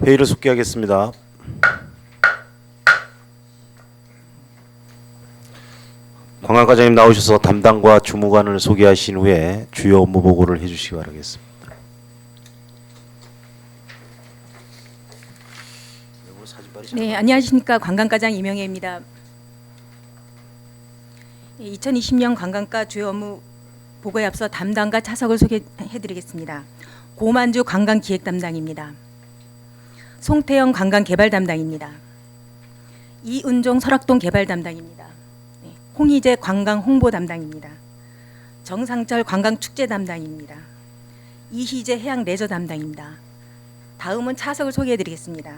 회의를 속기하겠습니다. 관광과장님 나오셔서 담당과 주무관을 소개하신 후에 주요 업무 보고를 해주시기 바라겠습니다. 네, 안녕하십니까. 관광과장 이명혜입니다. 2020년 관광과 주요 업무 보고에 앞서 담당과 차석을 소개해드리겠습니다. 고만주 관광기획 담당입니다. 송태영 관광개발 담당입니다. 이은종 설악동 개발 담당입니다. 홍희재 관광 홍보 담당입니다. 정상철 관광축제 담당입니다. 이희재 해양 레저 담당입니다. 다음은 차석을 소개해드리겠습니다.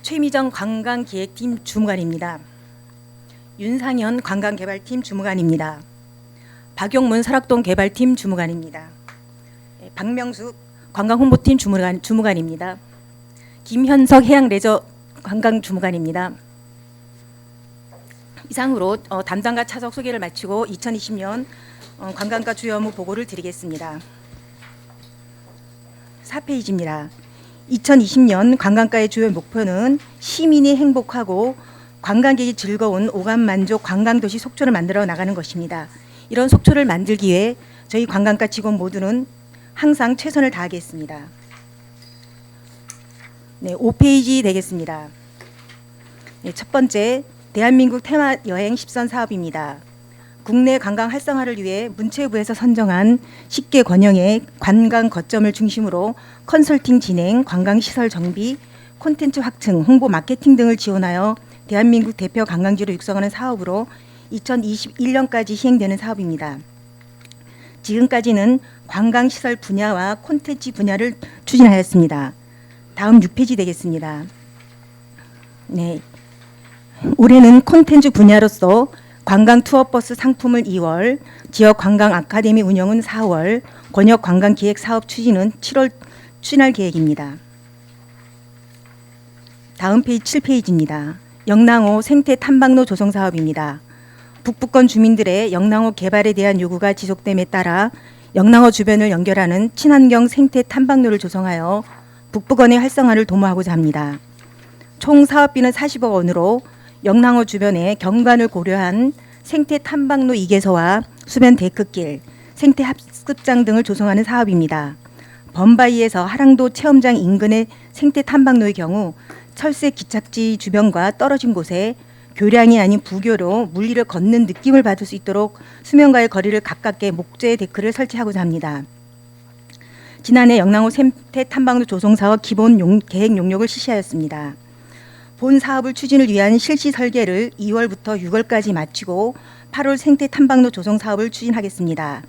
최미정 관광기획팀 주무관입니다. 윤상현 관광개발팀 주무관입니다. 박용문 설악동 개발팀 주무관입니다. 박명숙 관광홍보팀 주무관입니다. 김현석 해양레저 관광 주무관입니다. 이상으로 담당과 차석 소개를 마치고 2020년 관광과 주요 업무 보고를 드리겠습니다. 4페이지입니다. 2020년 관광과의 주요 목표는 시민이 행복하고 관광객이 즐거운 오감만족 관광도시 속초를 만들어 나가는 것입니다. 이런 속초를 만들기 위해 저희 관광과 직원 모두는 항상 최선을 다하겠습니다. 네, 5페이지 되겠습니다. 네, 첫 번째, 대한민국 테마 여행 10선 사업입니다. 국내 관광 활성화를 위해 문체부에서 선정한 10개 권역의 관광 거점을 중심으로 컨설팅 진행, 관광시설 정비, 콘텐츠 확충, 홍보 마케팅 등을 지원하여 대한민국 대표 관광지로 육성하는 사업으로 2021년까지 시행되는 사업입니다. 지금까지는 관광시설 분야와 콘텐츠 분야를 추진하였습니다. 다음 6페이지 되겠습니다. 네, 올해는 콘텐츠 분야로서 관광 투어버스 상품을 2월, 지역 관광 아카데미 운영은 4월, 권역 관광 기획 사업 추진은 7월 추진할 계획입니다. 다음 페이지 7페이지입니다. 영랑호 생태 탐방로 조성 사업입니다. 북부권 주민들의 영랑호 개발에 대한 요구가 지속됨에 따라 영랑호 주변을 연결하는 친환경 생태 탐방로를 조성하여 북부권의 활성화를 도모하고자 합니다. 총 사업비는 40억 원으로 영랑호 주변에 경관을 고려한 생태 탐방로 2개소와 수변 데크길, 생태 합습장 등을 조성하는 사업입니다. 범바이에서 하랑도 체험장 인근의 생태 탐방로의 경우 철새 기착지 주변과 떨어진 곳에 교량이 아닌 부교로 물리를 걷는 느낌을 받을 수 있도록 수면과의 거리를 가깝게 목재 데크를 설치하고자 합니다. 지난해 영랑호 생태 탐방로 조성 사업 기본 계획 용역을 실시하였습니다. 본 사업을 추진을 위한 실시 설계를 2월부터 6월까지 마치고 8월 생태 탐방로 조성 사업을 추진하겠습니다.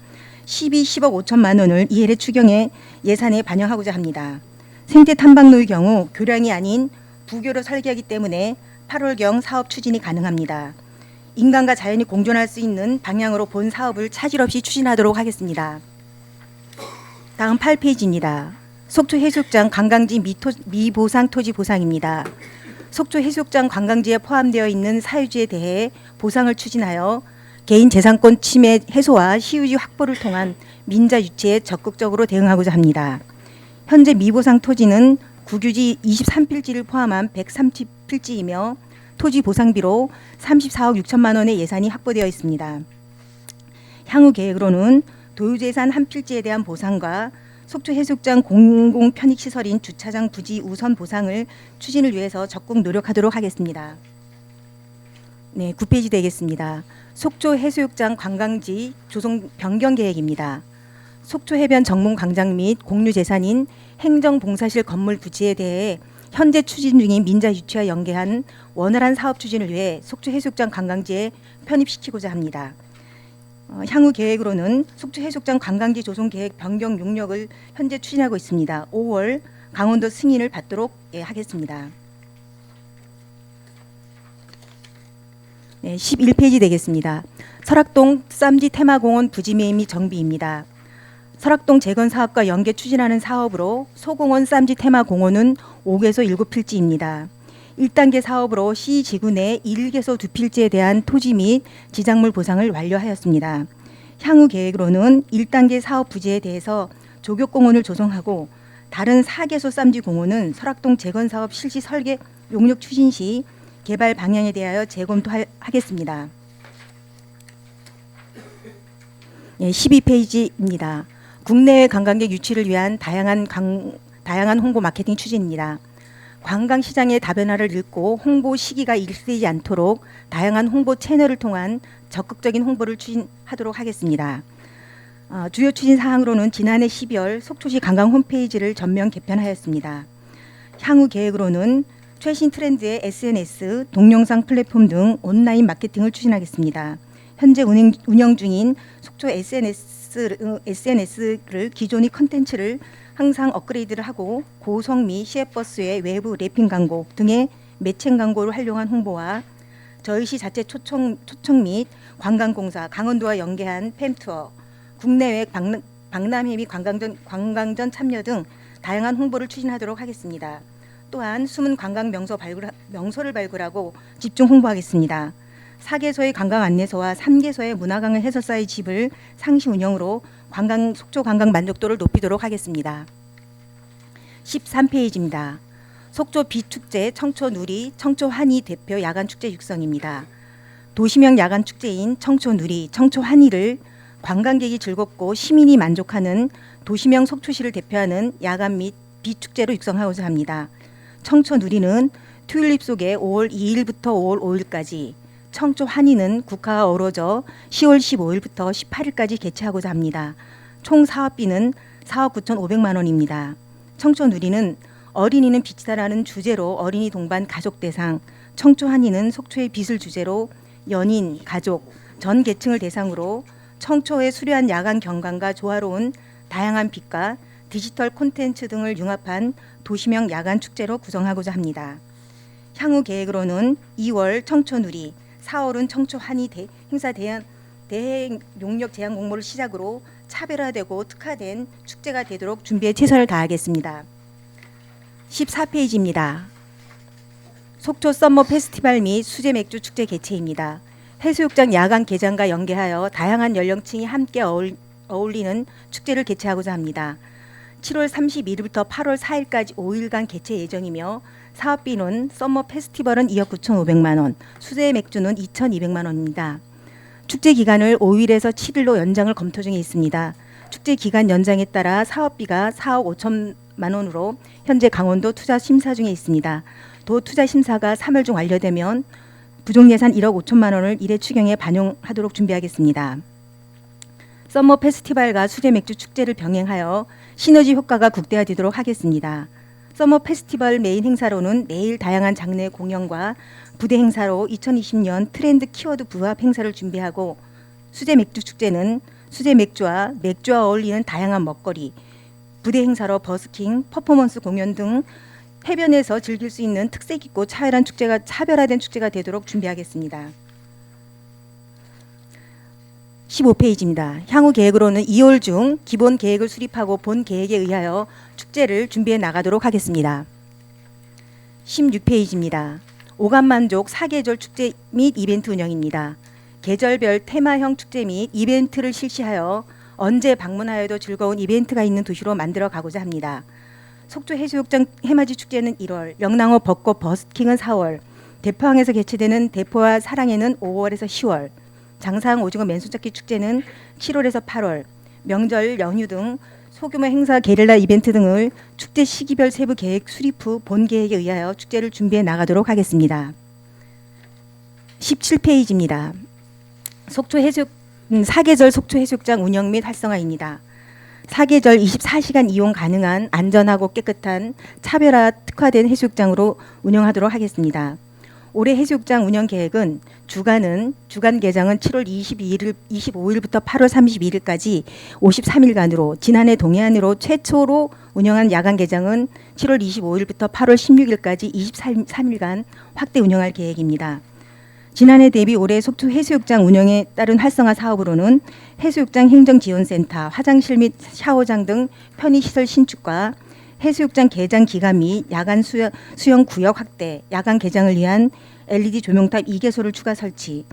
10억 5천만 원을 이해례 추경에 예산에 반영하고자 합니다. 생태 탐방로의 경우 교량이 아닌 부교로 설계하기 때문에 8월경 사업 추진이 가능합니다. 인간과 자연이 공존할 수 있는 방향으로 본 사업을 차질 없이 추진하도록 하겠습니다. 다음 8페이지입니다. 속초 해수욕장 관광지 미보상 토지 보상입니다. 속초 해수욕장 관광지에 포함되어 있는 사유지에 대해 보상을 추진하여 개인재산권 침해 해소와 시유지 확보를 통한 민자 유치에 적극적으로 대응하고자 합니다. 현재 미보상 토지는 국유지 23필지를 포함한 130필지이며 토지 보상비로 34억 6천만 원의 예산이 확보되어 있습니다. 향후 계획으로는 도유재산 한 필지에 대한 보상과 속초 해수욕장 공공 편익시설인 주차장 부지 우선 보상을 추진을 위해서 적극 노력하도록 하겠습니다. 네, 9페이지 되겠습니다. 속초 해수욕장 관광지 조성 변경 계획입니다. 속초 해변 정문 광장 및 공유재산인 행정봉사실 건물 부지에 대해 현재 추진 중인 민자 유치와 연계한 원활한 사업 추진을 위해 속초 해수욕장 관광지에 편입시키고자 합니다. 향후 계획으로는 속초 해수욕장 관광지 조성 계획 변경 용역을 현재 추진하고 있습니다. 5월 강원도 승인을 받도록 하겠습니다. 네, 11페이지 되겠습니다. 설악동 쌈지 테마공원 부지 매입 및 정비입니다. 설악동 재건 사업과 연계 추진하는 사업으로 소공원 쌈지 테마공원은 5개소 7필지입니다. 1단계 사업으로 시지구 내 1개소 2필지에 대한 토지 및 지작물 보상을 완료하였습니다. 향후 계획으로는 1단계 사업 부지에 대해서 조격공원을 조성하고 다른 4개소 쌈지 공호는 설악동 재건사업 실시 설계 용역 추진 시 개발 방향에 대하여 재검토하겠습니다. 12페이지입니다. 국내외 관광객 유치를 위한 다양한 홍보 마케팅 추진입니다. 관광시장의 다변화를 읽고 홍보 시기가 일치되지 않도록 다양한 홍보 채널을 통한 적극적인 홍보를 추진하도록 하겠습니다. 주요 추진 사항으로는 지난해 12월 속초시 관광 홈페이지를 전면 개편하였습니다. 향후 계획으로는 최신 트렌드의 SNS, 동영상 플랫폼 등 온라인 마케팅을 추진하겠습니다. 현재 운영 중인 속초 SNS를 기존의 컨텐츠를 항상 업그레이드를 하고 고성 및 시외버스의 외부 랩핑 광고 등의 매칭 광고를 활용한 홍보와 저희시 자체 초청 및 관광공사, 강원도와 연계한 팸투어, 국내외 박람회 및 관광전 참여 등 다양한 홍보를 추진하도록 하겠습니다. 또한 숨은 관광 명소를 발굴하고 집중 홍보하겠습니다. 4개소의 관광 안내소와 3개소의 문화관광 해설사의 집을 상시 운영으로 속초 관광 만족도를 높이도록 하겠습니다. 13페이지입니다. 속초 비축제 청초누리 청초환희 대표 야간축제 육성입니다. 도시명 야간축제인 청초누리 청초환희를 관광객이 즐겁고 시민이 만족하는 도시명 속초시를 대표하는 야간 및 비축제로 육성하고자 합니다. 청초누리는 튤립 속에 5월 2일부터 5월 5일까지, 청초환희는 국화가 어우러져 10월 15일부터 18일까지 개최하고자 합니다. 총 사업비는 4억 9,500만 원입니다. 청초누리는 어린이는 빛이다라는 주제로 어린이 동반 가족 대상, 청초환희는 속초의 빛을 주제로 연인, 가족, 전 계층을 대상으로 청초의 수려한 야간 경관과 조화로운 다양한 빛과 디지털 콘텐츠 등을 융합한 도시명 야간 축제로 구성하고자 합니다. 향후 계획으로는 2월 청초누리, 4월은 청초환희 행사 대행 용역 제한 공모를 시작으로 차별화되고 특화된 축제가 되도록 준비에 최선을 다하겠습니다. 14페이지입니다. 속초 썸머 페스티벌 및 수제 맥주 축제 개최입니다. 해수욕장 야간 개장과 연계하여 다양한 연령층이 함께 어울리는 축제를 개최하고자 합니다. 7월 31일부터 8월 4일까지 5일간 개최 예정이며 사업비는 썸머 페스티벌은 2억 9,500만 원, 수제 맥주는 2,200만 원입니다. 축제 기간을 5일에서 7일로 연장을 검토 중에 있습니다. 축제 기간 연장에 따라 사업비가 4억 5천만 원으로 현재 강원도 투자 심사 중에 있습니다. 도 투자 심사가 3월 중 완료되면 부족 예산 1억 5천만 원을 일회 추경에 반영하도록 준비하겠습니다. 썸머 페스티벌과 수제 맥주 축제를 병행하여 시너지 효과가 극대화되도록 하겠습니다. 서머 페스티벌 메인 행사로는 매일 다양한 장르의 공연과 부대 행사로 2020년 트렌드 키워드 부합 행사를 준비하고, 수제 맥주 축제는 수제 맥주와 어울리는 다양한 먹거리, 부대 행사로 버스킹, 퍼포먼스 공연 등 해변에서 즐길 수 있는 특색 있고 차별화된 축제가 되도록 준비하겠습니다. 15페이지입니다. 향후 계획으로는 2월 중 기본 계획을 수립하고 본 계획에 의하여 축제를 준비해 나가도록 하겠습니다. 16페이지입니다. 오감만족 4계절 축제 및 이벤트 운영입니다. 계절별 테마형 축제 및 이벤트를 실시하여 언제 방문하여도 즐거운 이벤트가 있는 도시로 만들어 가고자 합니다. 속초 해수욕장 해맞이 축제는 1월, 영랑호 벚꽃 버스킹은 4월, 대포항에서 개최되는 대포와 사랑해는 5월에서 10월, 장사항 오징어 맨손잡기 축제는 7월에서 8월, 명절 연휴 등 소규모 행사 게릴라 이벤트 등을 축제 시기별 세부 계획 수립 후 본 계획에 의하여 축제를 준비해 나가도록 하겠습니다. 17페이지입니다. 사계절 속초 해수욕장 운영 및 활성화입니다. 사계절 24시간 이용 가능한 안전하고 깨끗한 차별화 특화된 해수욕장으로 운영하도록 하겠습니다. 올해 해수욕장 운영 계획은 주간 개장은 7월 25일부터 8월 32일까지 53일간으로, 지난해 동해안으로 최초로 운영한 야간 개장은 7월 25일부터 8월 16일까지 23일간 확대 운영할 계획입니다. 지난해 대비 올해 속초 해수욕장 운영에 따른 활성화 사업으로는 해수욕장 행정지원센터, 화장실 및 샤워장 등 편의시설 신축과 해수욕장 개장 기간 및 야간 수영 구역 확대, 야간 개장을 위한 LED 조명탑 2개소를 추가 설치,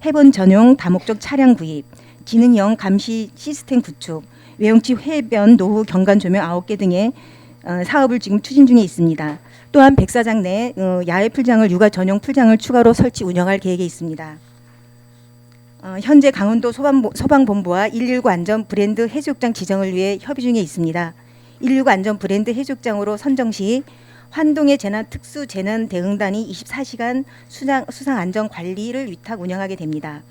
해본 전용 다목적 차량 구입, 지능형 감시 시스템 구축, 외용치 해변 노후 경관 조명 9개 등의 사업을 지금 추진 중에 있습니다. 또한 백사장 내 야외 풀장을 육아 전용 풀장을 추가로 설치 운영할 계획에 있습니다. 현재 강원도 소방본부와 119 안전 브랜드 해수욕장 지정을 위해 협의 중에 있습니다. 119 안전 브랜드 해수욕장으로 선정 시 환동의 재난 특수 재난 대응단이 24시간 수상 안전 관리를 위탁 운영하게 됩니다.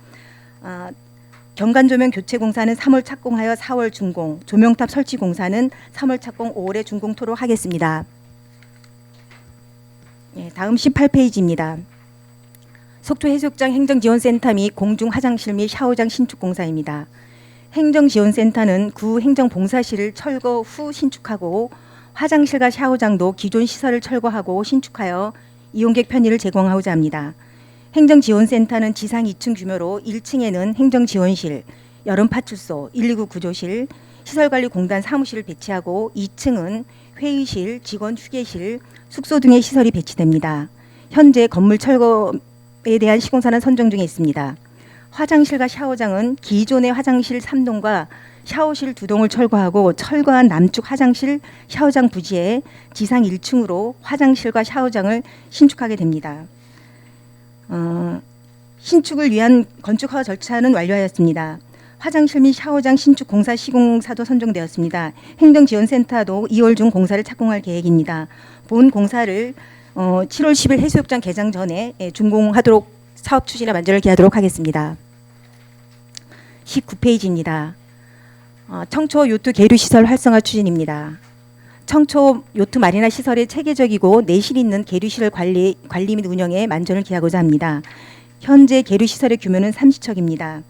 경관 조명 교체 공사는 3월 착공하여 4월 준공, 조명탑 설치 공사는 3월 착공, 5월에 준공토록 하겠습니다. 다음 18페이지입니다. 속초해수욕장 행정지원센터 및 공중 화장실 및 샤워장 신축 공사입니다. 행정지원센터는 구 행정봉사실을 철거 후 신축하고 화장실과 샤워장도 기존 시설을 철거하고 신축하여 이용객 편의를 제공하고자 합니다. 행정지원센터는 지상 2층 규모로 1층에는 행정지원실, 여름파출소, 119 구조실, 시설관리공단 사무실을 배치하고 2층은 회의실, 직원 휴게실, 숙소 등의 시설이 배치됩니다. 현재 건물 철거에 대한 시공사는 선정 중에 있습니다. 화장실과 샤워장은 기존의 화장실 3동과 샤워실 2동을 철거하고 철거한 남쪽 화장실, 샤워장 부지에 지상 1층으로 화장실과 샤워장을 신축하게 됩니다. 신축을 위한 건축 허가 절차는 완료하였습니다. 화장실 및 샤워장 신축 공사 시공사도 선정되었습니다. 행정지원센터도 2월 중 공사를 착공할 계획입니다. 본 공사를 7월 10일 해수욕장 개장 전에 준공하도록 사업 추진에 만전을 기하도록 하겠습니다. 19페이지입니다. 청초 요트 계류 시설 활성화 추진입니다. 청초 요트 마리나 시설의 체계적이고 내실 있는 계류 시설 관리 및 운영에 만전을 기하고자 합니다. 현재 계류 시설의 규모는 30척입니다.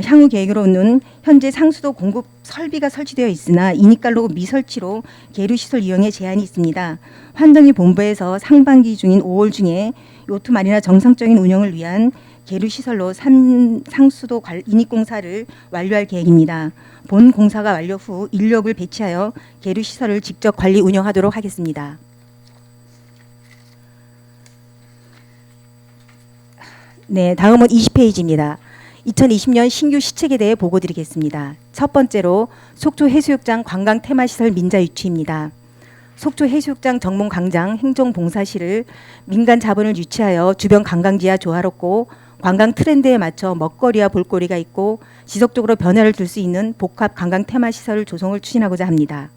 향후 계획으로는 현재 상수도 공급 설비가 설치되어 있으나 이니깔로 미설치로 계류 시설 이용에 제한이 있습니다. 환경위 본부에서 상반기 중인 5월 중에 요트 마리나 정상적인 운영을 위한 계류 시설로 상수도 인입 공사를 완료할 계획입니다. 본 공사가 완료 후 인력을 배치하여 계류 시설을 직접 관리 운영하도록 하겠습니다. 네, 다음은 20페이지입니다. 2020년 신규 시책에 대해 보고 드리겠습니다. 첫 번째로 속초해수욕장 관광 테마시설 민자 유치입니다. 속초해수욕장 정문광장 행정봉사실을 민간 자본을 유치하여 주변 관광지와 조화롭고 관광 트렌드에 맞춰 먹거리와 볼거리가 있고 지속적으로 변화를 줄 수 있는 복합 관광 테마시설 조성을 추진하고자 합니다.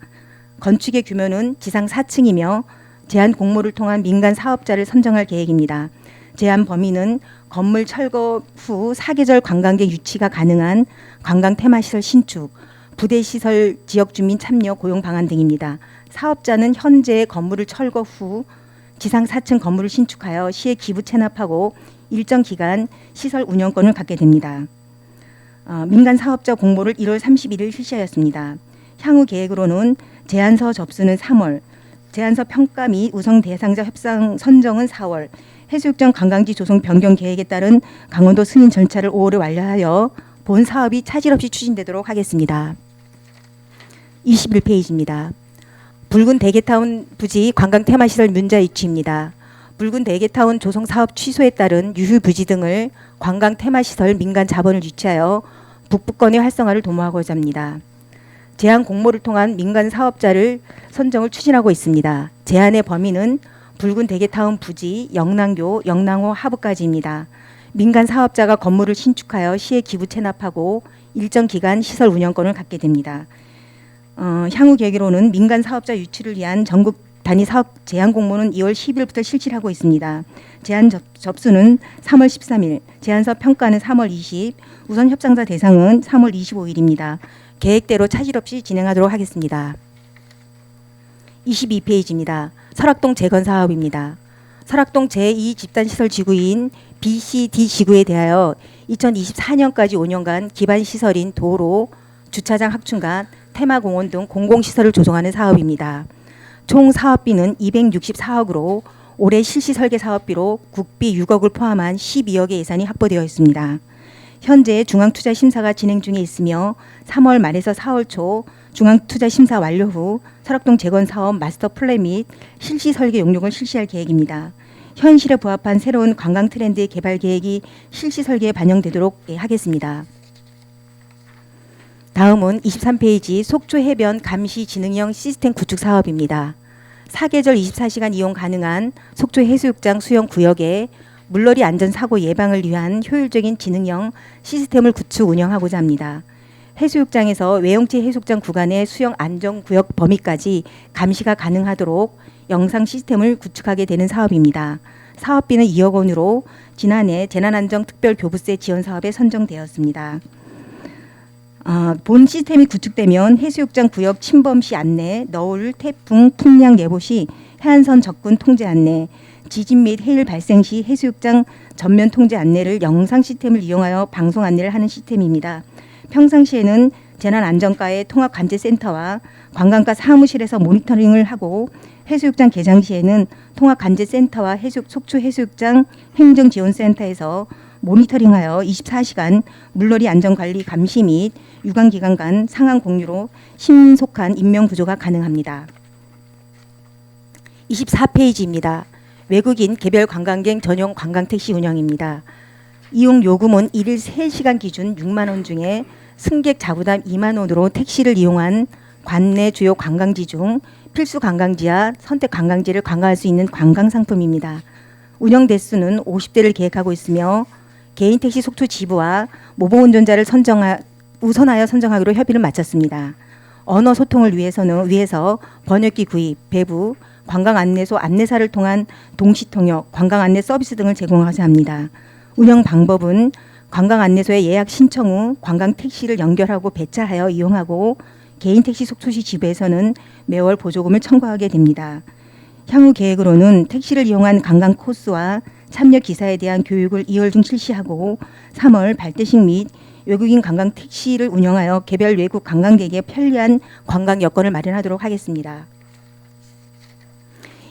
건축의 규모는 지상 4층이며 제한 공모를 통한 민간 사업자를 선정할 계획입니다. 제한 범위는 건물 철거 후 사계절 관광객 유치가 가능한 관광 테마시설 신축, 부대시설 지역주민 참여 고용 방안 등입니다. 사업자는 현재 건물을 철거 후 지상 4층 건물을 신축하여 시에 기부 체납하고 일정 기간 시설 운영권을 갖게 됩니다. 민간 사업자 공모를 1월 31일 실시하였습니다. 향후 계획으로는 제안서 접수는 3월, 제안서 평가 및 우선 대상자 협상 선정은 4월, 해수욕장 관광지 조성 변경 계획에 따른 강원도 승인 절차를 5월에 완료하여 본 사업이 차질 없이 추진되도록 하겠습니다. 21페이지입니다. 붉은 대게타운 부지 관광 테마시설 문자 유치입니다. 붉은 대게타운 조성 사업 취소에 따른 유휴 부지 등을 관광 테마시설 민간 자본을 유치하여 북부권의 활성화를 도모하고자 합니다. 제안 공모를 통한 민간 사업자를 선정을 추진하고 있습니다. 제안의 범위는 붉은 대게타운 부지, 영랑교, 영랑호 하부까지입니다. 민간 사업자가 건물을 신축하여 시에 기부 체납하고 일정 기간 시설 운영권을 갖게 됩니다. 향후 계획으로는 민간 사업자 유치를 위한 전국 단위 사업 제안 공모는 2월 10일부터 실시를 하고 있습니다. 제안 접수는 3월 13일, 제안서 평가는 3월 20, 우선 협상자 대상은 3월 25일입니다. 계획대로 차질 없이 진행하도록 하겠습니다. 22페이지입니다. 설악동 재건 사업입니다. 설악동 제2집단시설 지구인 BCD 지구에 대하여 2024년까지 5년간 기반시설인 도로, 주차장 확충과 테마공원 등 공공시설을 조성하는 사업입니다. 총 사업비는 264억으로 올해 실시 설계 사업비로 국비 6억을 포함한 12억의 예산이 확보되어 있습니다. 현재 중앙투자심사가 진행 중에 있으며 3월 말에서 4월 초 중앙투자심사 완료 후 설악동 재건사업 마스터 플랜 및 실시 설계 용역을 실시할 계획입니다. 현실에 부합한 새로운 관광 트렌드의 개발 계획이 실시 설계에 반영되도록 하겠습니다. 다음은 23페이지 속초 해변 감시 지능형 시스템 구축 사업입니다. 사계절 24시간 이용 가능한 속초 해수욕장 수영 구역에 물놀이 안전사고 예방을 위한 효율적인 지능형 시스템을 구축 운영하고자 합니다. 해수욕장에서 외형체 해수욕장 구간의 수영 안전구역 범위까지 감시가 가능하도록 영상 시스템을 구축하게 되는 사업입니다. 사업비는 2억 원으로 지난해 재난안전특별교부세 지원 사업에 선정되었습니다. 본 시스템이 구축되면 해수욕장 구역 침범 시 안내, 너울, 태풍, 풍량 예보 시 해안선 접근 통제 안내, 지진 및 해일 발생 시 해수욕장 전면 통제 안내를 영상 시스템을 이용하여 방송 안내를 하는 시스템입니다. 평상시에는 재난안전과의 통합감지센터와 관광과 사무실에서 모니터링을 하고 해수욕장 개장 시에는 통합감지센터와 속초 해수욕장 행정지원센터에서 모니터링하여 24시간 물놀이 안전관리 감시 및 유관기관 간 상황 공유로 신속한 인명 구조가 가능합니다. 24페이지입니다. 외국인 개별 관광객 전용 관광택시 운영입니다. 이용 요금은 1일 3시간 기준 6만 원 중에 승객 자부담 2만 원으로 택시를 이용한 관내 주요 관광지 중 필수 관광지와 선택 관광지를 관광할 수 있는 관광 상품입니다. 운영 대수는 50대를 계획하고 있으며 개인 택시 속초 지부와 모범 운전자를 우선하여 선정하기로 협의를 마쳤습니다. 언어 소통을 위해서 번역기 구입, 배부, 관광 안내소 안내사를 통한 동시 통역, 관광 안내 서비스 등을 제공하고자 합니다. 운영 방법은 관광 안내소에 예약 신청 후 관광 택시를 연결하고 배차하여 이용하고 개인 택시 속초시 지부에서는 매월 보조금을 청구하게 됩니다. 향후 계획으로는 택시를 이용한 관광 코스와 참여 기사에 대한 교육을 2월 중 실시하고 3월 발대식 및 외국인 관광 택시를 운영하여 개별 외국 관광객에 편리한 관광 여건을 마련하도록 하겠습니다.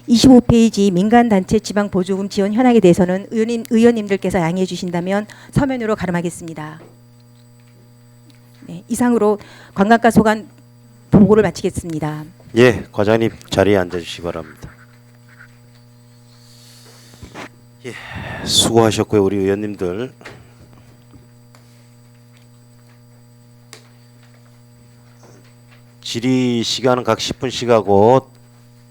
25페이지 민간단체 지방보조금 지원 현황에 대해서는 의원님들께서 양해해 주신다면 서면으로 가름하겠습니다. 네, 이상으로 관광과 소관 보고를 마치겠습니다. 예, 과장님 자리에 앉아주시기 바랍니다. 예, 수고하셨고요, 우리 의원님들. 질의 시간은 각 10분씩 하고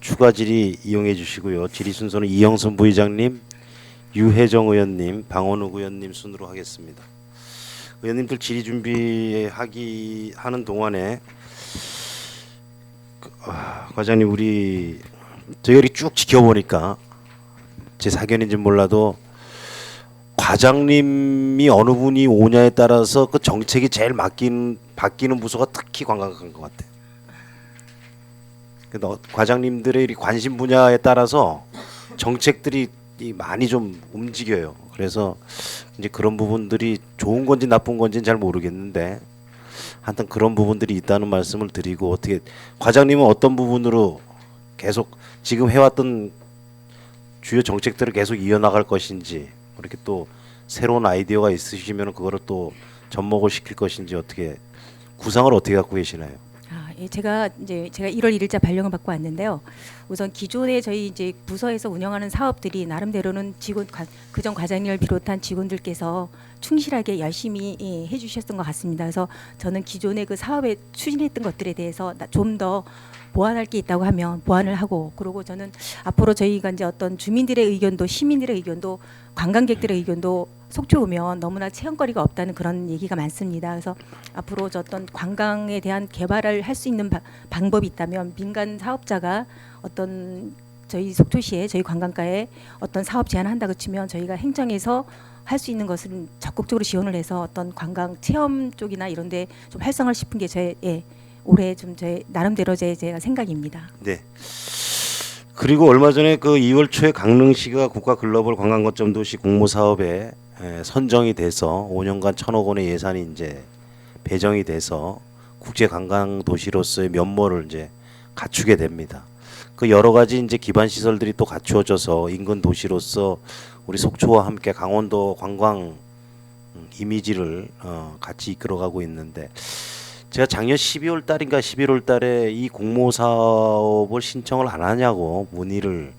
추가 질의 이용해 주시고요. 질의 순서는 이영선 부의장님, 유혜정 의원님, 방원욱 의원님 순으로 하겠습니다. 의원님들 질의 준비하는 동안에 과장님 저희가 이렇게 쭉 지켜보니까 제 사견인지 몰라도 과장님이 어느 분이 오냐에 따라서 그 정책이 제일 바뀌는 부서가 특히 관광인 것 같아요. 과장님들의 관심 분야에 따라서 정책들이 많이 좀 움직여요. 그래서 이제 그런 부분들이 좋은 건지 나쁜 건지는 잘 모르겠는데 하여튼 그런 부분들이 있다는 말씀을 드리고, 어떻게 과장님은 어떤 부분으로 계속 지금 해왔던 주요 정책들을 계속 이어나갈 것인지, 이렇게 또 새로운 아이디어가 있으시면 그거를 또 접목을 시킬 것인지, 어떻게 구상을 어떻게 갖고 계시나요? 예, 제가 1월 1일자 발령을 받고 왔는데요. 우선 기존에 저희 이제 부서에서 운영하는 사업들이 나름대로는 그전 과장님을 비롯한 직원들께서 충실하게 열심히 해주셨던 것 같습니다. 그래서 저는 기존에 그 사업에 추진했던 것들에 대해서 좀 더 보완할 게 있다고 하면 보완을 하고, 그리고 저는 앞으로 저희가 이제 어떤 주민들의 의견도, 시민들의 의견도, 관광객들의 의견도 속초 오면 너무나 체험거리가 없다는 그런 얘기가 많습니다. 그래서 앞으로 어떤 관광에 대한 개발을 할 수 있는 방법이 있다면 민간 사업자가 어떤 저희 속초시에 저희 관광가에 어떤 사업 제안을 한다고 치면 저희가 행정에서 할 수 있는 것은 적극적으로 지원을 해서 어떤 관광 체험 쪽이나 이런 데 좀 활성화를 싶은 게 올해 좀 제 나름대로 제가 생각입니다. 네. 그리고 얼마 전에 그 2월 초에 강릉시가 국가 글로벌 관광 거점 도시 공모 사업에 선정이 돼서 5년간 1,000억 원의 예산이 이제 배정이 돼서 국제 관광 도시로서의 면모를 이제 갖추게 됩니다. 그 여러 가지 이제 기반 시설들이 또 갖추어져서 인근 도시로서 우리 속초와 함께 강원도 관광 이미지를 같이 이끌어가고 있는데, 제가 작년 12월 달인가 11월 달에 이 공모 사업을 신청을 안 하냐고 문의를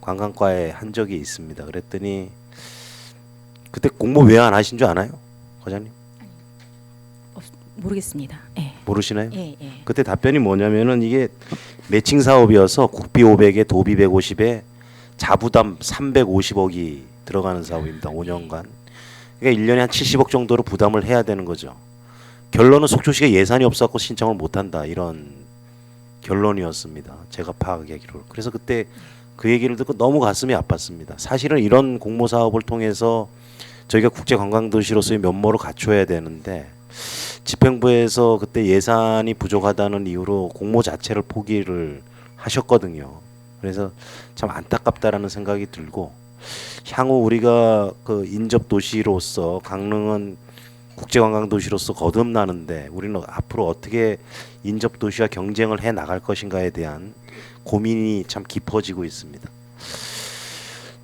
관광과에 한 적이 있습니다. 그랬더니 그때 공모 왜 안 하신 줄 아나요, 과장님? 모르겠습니다. 예. 모르시나요? 예, 예. 그때 답변이 뭐냐면은 이게 매칭 사업이어서 국비 500에 도비 150에 자부담 350억이 들어가는 사업입니다. 5년간. 그러니까 1년에 한 70억 정도로 부담을 해야 되는 거죠. 결론은 속초시가 예산이 없어서 신청을 못한다 이런 결론이었습니다. 제가 파악하기로. 그래서 그때 그 얘기를 듣고 너무 가슴이 아팠습니다. 사실은 이런 공모 사업을 통해서 저희가 국제 관광도시로서의 면모를 갖춰야 되는데 집행부에서 그때 예산이 부족하다는 이유로 공모 자체를 포기를 하셨거든요. 그래서 참 안타깝다라는 생각이 들고 향후 우리가 그 인접 도시로서 강릉은 국제관광도시로서 거듭나는데 우리는 앞으로 어떻게 인접 도시와 경쟁을 해 나갈 것인가에 대한 고민이 참 깊어지고 있습니다.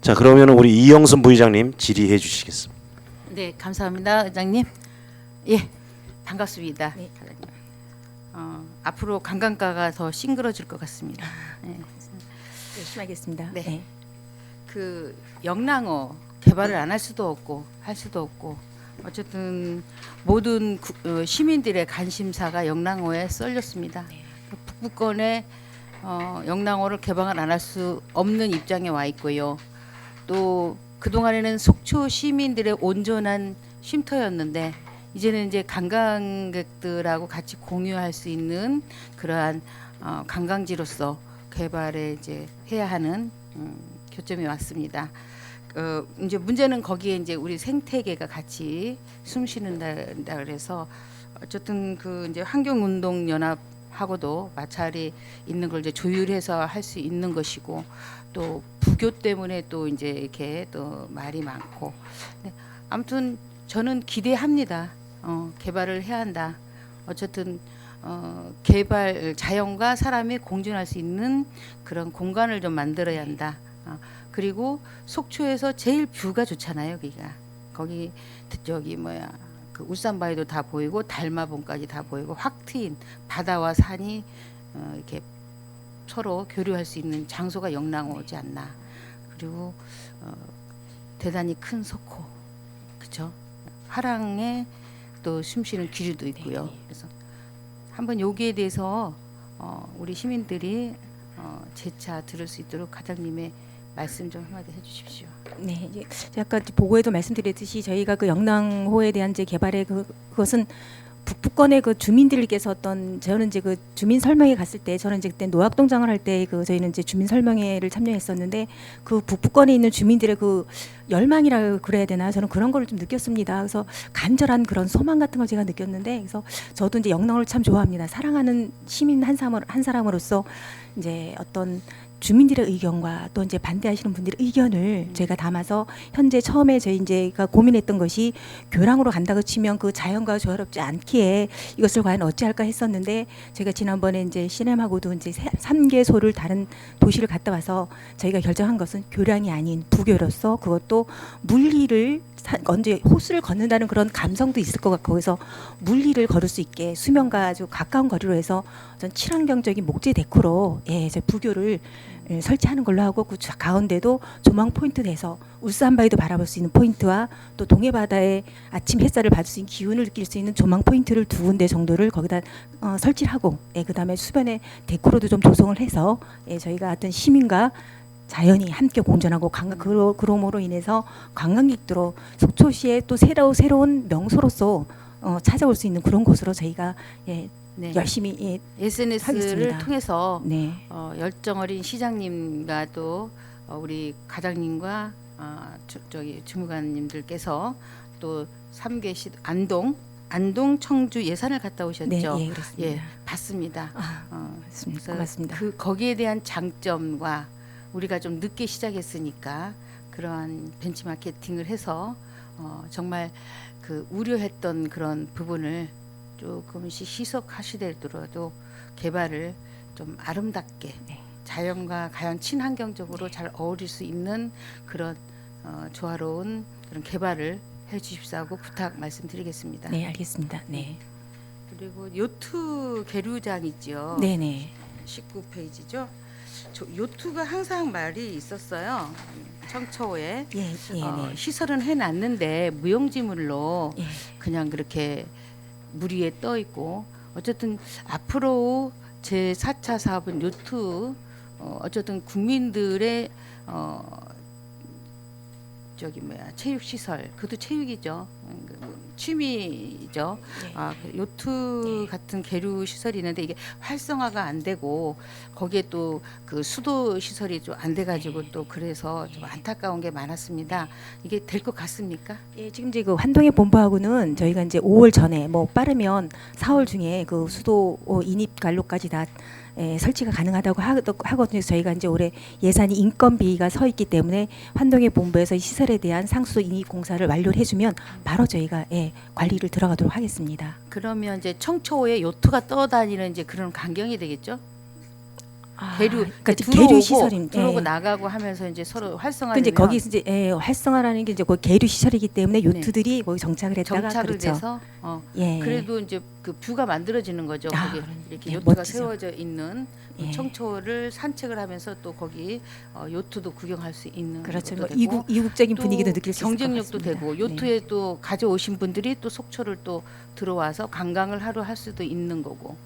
자, 그러면 우리 이영순 부의장님 질의해 주시겠습니다. 네, 감사합니다, 의장님. 예, 반갑습니다. 네. 앞으로 관광가가 더 싱그러질 것 같습니다. 네. 열심히 하겠습니다. 네. 네. 그 영랑호 개발을 안 할 수도 없고 할 수도 없고 어쨌든 모든 시민들의 관심사가 영랑호에 쏠렸습니다. 그 북부권에 영랑호를 개방을 안 할 수 없는 입장에 와 있고요. 또 그동안에는 속초 시민들의 온전한 쉼터였는데 이제는 이제 관광객들하고 같이 공유할 수 있는 그러한 관광지로서 개발에 이제 해야 하는 교점이 왔습니다. 이제 문제는 거기에 이제 우리 생태계가 같이 숨 쉬는다 그래서 어쨌든 그 이제 환경운동 연합하고도 마찰이 있는 걸 이제 조율해서 할 수 있는 것이고 또 부교 때문에 또 이제 이렇게 또 말이 많고 네, 아무튼 저는 기대합니다. 개발을 해야 한다. 어쨌든 개발 자연과 사람이 공존할 수 있는 그런 공간을 좀 만들어야 한다. 그리고 속초에서 제일 뷰가 좋잖아요. 거기 저기 뭐야 그 울산바위도 다 보이고 달마봉까지 다 보이고 확 트인 바다와 산이 이렇게 서로 교류할 수 있는 장소가 영랑호지 않나. 그리고 대단히 큰 석호, 그렇죠? 화랑에 또 숨쉬는 기류도 있고요. 그래서 한번 여기에 대해서 우리 시민들이 재차 들을 수 있도록 과장님의 말씀 좀 한마디 해주십시오. 네, 이제 아까 보고에도 말씀드렸듯이 저희가 그 영랑호에 대한 이제 개발의 그것은 북부권의 그 주민들께서 저는 이제 그 주민 설명회 갔을 때 저는 이제 그때 노약동장을 할 때 그 저희는 이제 주민 설명회를 참여했었는데 그 북부권에 있는 주민들의 그 열망이라 그래야 되나 저는 그런 걸 좀 느꼈습니다. 그래서 간절한 그런 소망 같은 걸 제가 느꼈는데 그래서 저도 이제 영랑호를 참 좋아합니다. 사랑하는 시민 한 사람으로서 이제 어떤 주민들의 의견과 또 이제 반대하시는 분들의 의견을 저희가 담아서 현재 처음에 저희 이제가 고민했던 것이 교량으로 간다고 치면 그 자연과 조화롭지 않기에 이것을 과연 어찌할까 했었는데 제가 지난번에 이제 시nem하고도 이제 3개소를 다른 도시를 갔다 와서 저희가 결정한 것은 교량이 아닌 부교로서 그것도 물리를 언제 호수를 걷는다는 그런 감성도 있을 것 같고 그래서 물리를 걸을 수 있게 수면과 아주 가까운 거리로 해서 전 친환경적인 목재 데코로 저 부교를 설치하는 걸로 하고 그 가운데도 조망 포인트 내서 울산바위도 바라볼 수 있는 포인트와 또 동해바다의 아침 햇살을 받을 수 있는 기운을 느낄 수 있는 조망 포인트를 2군데 정도를 거기다 설치를 하고 그다음에 수변에 데코로도 좀 조성을 해서 저희가 어떤 시민과 자연이 함께 공존하고 그러므로 인해서 관광객들로 속초시의 또 새로운 명소로서 찾아올 수 있는 그런 곳으로 저희가 네. 열심히 SNS를 하겠습니다. 통해서 네. 열정 어린 시장님과 또 우리 과장님과 저기 주무관님들께서 또 3개시 안동 청주 예산을 갔다 오셨죠. 네, 예, 그렇습니다. 예, 봤습니다. 맞습니다. 그래서 고맙습니다. 거기에 대한 장점과 우리가 좀 늦게 시작했으니까 그러한 벤치마케팅을 해서 정말 그 우려했던 그런 부분을 조금씩 희석하시더라도 개발을 좀 아름답게 자연과 과연 친환경적으로 잘 어울릴 수 있는 그런 조화로운 그런 개발을 해주십사고 부탁 말씀드리겠습니다. 네, 알겠습니다. 네. 그리고 요트 계류장 있죠. 네네. 19페이지죠. 요트가 항상 말이 있었어요. 청초에 네. 시설은 해놨는데 무용지물로 예. 그냥 그렇게 물 위에 떠 있고 어쨌든 앞으로 제 4차 사업은 요트 어쨌든 국민들의 저기 뭐야 체육 시설 그것도 체육이죠. 취미죠. 그 요트 같은 계류 시설이 있는데 이게 활성화가 안 되고 거기에 또 그 수도 시설이 좀 안 돼가지고 또 그래서 좀 안타까운 게 많았습니다. 이게 될 것 같습니까? 예, 지금 이제 그 환동의 본부하고는 저희가 이제 5월 전에 뭐 빠르면 4월 중에 그 수도 인입 관로까지 다 설치가 가능하다고 하거든요. 그래서 저희가 이제 올해 예산이 인건비가 서 있기 때문에 환동의 본부에서 이 시설에 대한 상수 인입 공사를 완료를 해주면 바로 저희가 관리를 들어가도록 하겠습니다. 그러면 이제 청초에 요트가 떠다니는 이제 그런 광경이 되겠죠? 계류 그러니까 이제 계류 시설인 들어오고 나가고 하면서 이제 서로 활성화되면 이제 거기 이제 활성화라는 게 이제 그 계류 시설이기 때문에 요트들이 거기 정착을 했다가 정착을 그렇죠. 돼서 예. 그래도 이제 그 뷰가 만들어지는 거죠. 거기 이렇게 네, 요트가 멋지죠. 세워져 있는 그 예. 청초를 산책을 하면서 또 거기 요트도 구경할 수 있는 그렇죠. 것도 뭐 되고 이국적인 또 분위기도 느낄 수 있을 것 경쟁력도 같습니다. 되고 요트에 또 가져오신 분들이 또 속초를 또 들어와서 관광을 하러 할 수도 있는 거고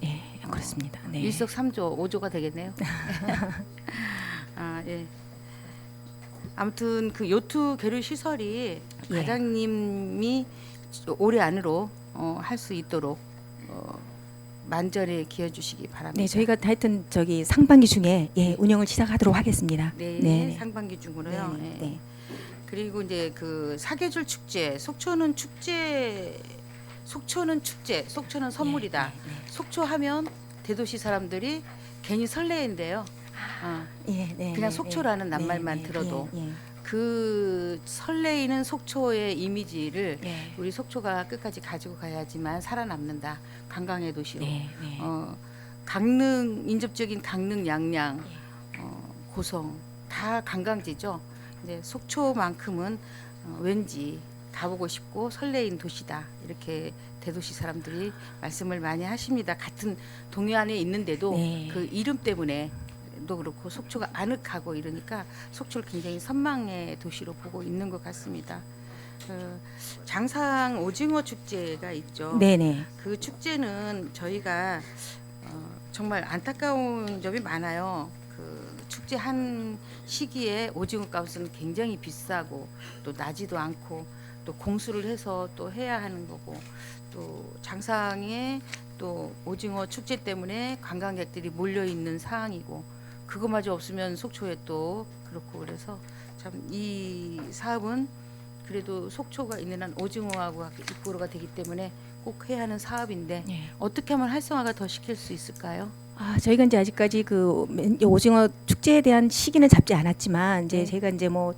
예, 그렇습니다. 네. 일석삼조 5조가 되겠네요. 예. 아무튼 그 요트 계류 시설이 예. 과장님이 올해 안으로 할 수 있도록 만전에 기해 주시기 바랍니다. 네, 저희가 하여튼 저기 상반기 중에 운영을 시작하도록 하겠습니다. 네, 상반기 중으로요. 네, 예. 네. 그리고 이제 그 사계절 축제, 속초는 선물이다. 네. 속초 하면 대도시 사람들이 괜히 설레인데요. 예, 네, 그냥 네, 속초라는 네, 낱말만 네, 들어도 예, 그 설레이는 속초의 이미지를 예. 우리 속초가 끝까지 가지고 가야지만 살아남는다. 관광의 도시로. 네, 네. 강릉 인접적인 강릉 양양 고성 다 관광지죠. 근데 속초만큼은 왠지 가보고 싶고 설레인 도시다. 이렇게 대도시 사람들이 말씀을 많이 하십니다. 같은 동해안에 있는데도 네. 그 이름 때문에 도 그렇고 속초가 아늑하고 이러니까 속초를 굉장히 선망의 도시로 보고 있는 것 같습니다. 장상 오징어 축제가 있죠. 네네. 그 축제는 저희가 정말 안타까운 점이 많아요. 그 축제 한 시기에 오징어 값은 굉장히 비싸고 또 나지도 않고 또 공수를 해서 또 해야 하는 거고 또 장상에 또 오징어 축제 때문에 관광객들이 몰려 있는 상황이고 그거마저 없으면 속초에 또 그렇고 그래서 참 이 사업은 그래도 속초가 있는 한 오징어하고 입고로가 되기 때문에 꼭 해야 하는 사업인데 예. 어떻게 하면 활성화가 더 시킬 수 있을까요? 저희가 이제 아직까지 그 오징어 축제에 대한 시기는 잡지 않았지만 이제 네. 제가 이제 뭐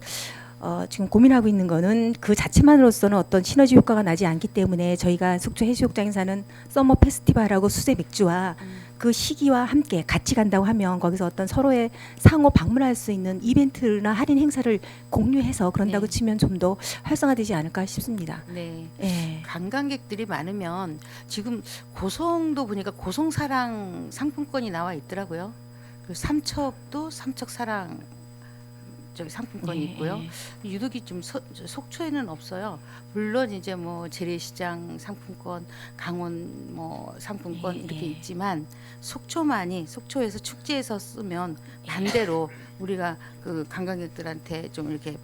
지금 고민하고 있는 거는 그 자체만으로서는 어떤 시너지 효과가 나지 않기 때문에 저희가 속초 해수욕장에서 하는 서머 페스티벌하고 수제 맥주와 그 시기와 함께 같이 간다고 하면 거기서 어떤 서로의 상호 방문할 수 있는 이벤트나 할인 행사를 공유해서 그런다고 네. 치면 좀 더 활성화되지 않을까 싶습니다. 네. 예. 관광객들이 많으면 지금 고성도 보니까 고성사랑 상품권이 나와 있더라고요. 그 삼척도 삼척사랑 저기 상품권이 예, 있고요. 유독이 좀 속초에는 없어요. 물론 이제 뭐 재래시장 상품권, 강원 뭐 상품권 예, 이렇게 예. 있지만 속초만이 속초에서 축제에서 쓰면 반대로 우리가 그 관광객들한테 좀 이렇게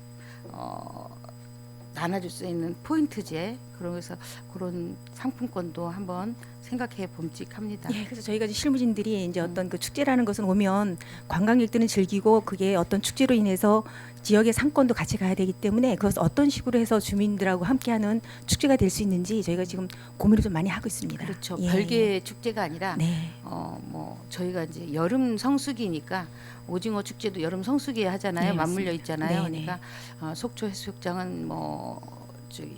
나눠줄 수 있는 포인트제 그래서 그런 상품권도 한번 생각해 봄직합니다. 예, 그래서 저희가 이제 실무진들이 이제 어떤 그 축제라는 것은 오면 관광객들은 즐기고 그게 어떤 축제로 인해서 지역의 상권도 같이 가야 되기 때문에 그것을 어떤 식으로 해서 주민들하고 함께하는 축제가 될 수 있는지 저희가 지금 고민을 좀 많이 하고 있습니다. 그렇죠. 예. 별개의 축제가 아니라 네. 뭐 저희가 이제 여름 성수기니까 오징어 축제도 여름 성수기에 하잖아요. 네, 맞물려 맞습니다. 있잖아요. 네, 네. 그러니까 속초 해수욕장은 뭐 저기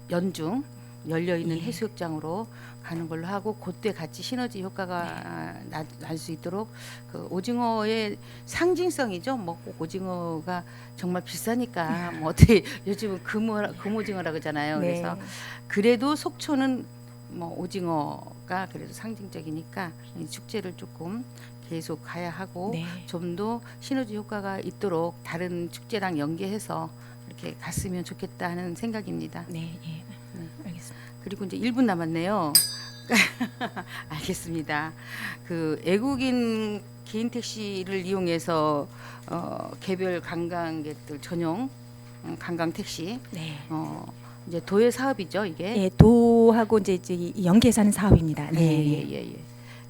10연중 열려 있는 예. 해수욕장으로 가는 걸로 하고 그때 같이 시너지 효과가 날 수 있도록 그 오징어의 상징성이죠. 뭐 꼭 오징어가 정말 비싸니까 뭐 어떻게 요즘은 금오징어라 그러잖아요. 네. 그래서 그래도 속초는 뭐 오징어가 그래도 상징적이니까 이 축제를 조금 계속 가야 하고 네. 좀 더 시너지 효과가 있도록 다른 축제랑 연계해서 이렇게 갔으면 좋겠다 하는 생각입니다. 네, 예. 알겠습니다. 그리고 이제 1분 남았네요. 알겠습니다. 그 외국인 개인 택시를 이용해서 개별 관광객들 전용 관광 택시 네. 이제 도의 사업이죠, 이게. 예, 도하고 이제 연계해서 하는 사업입니다. 네. 예.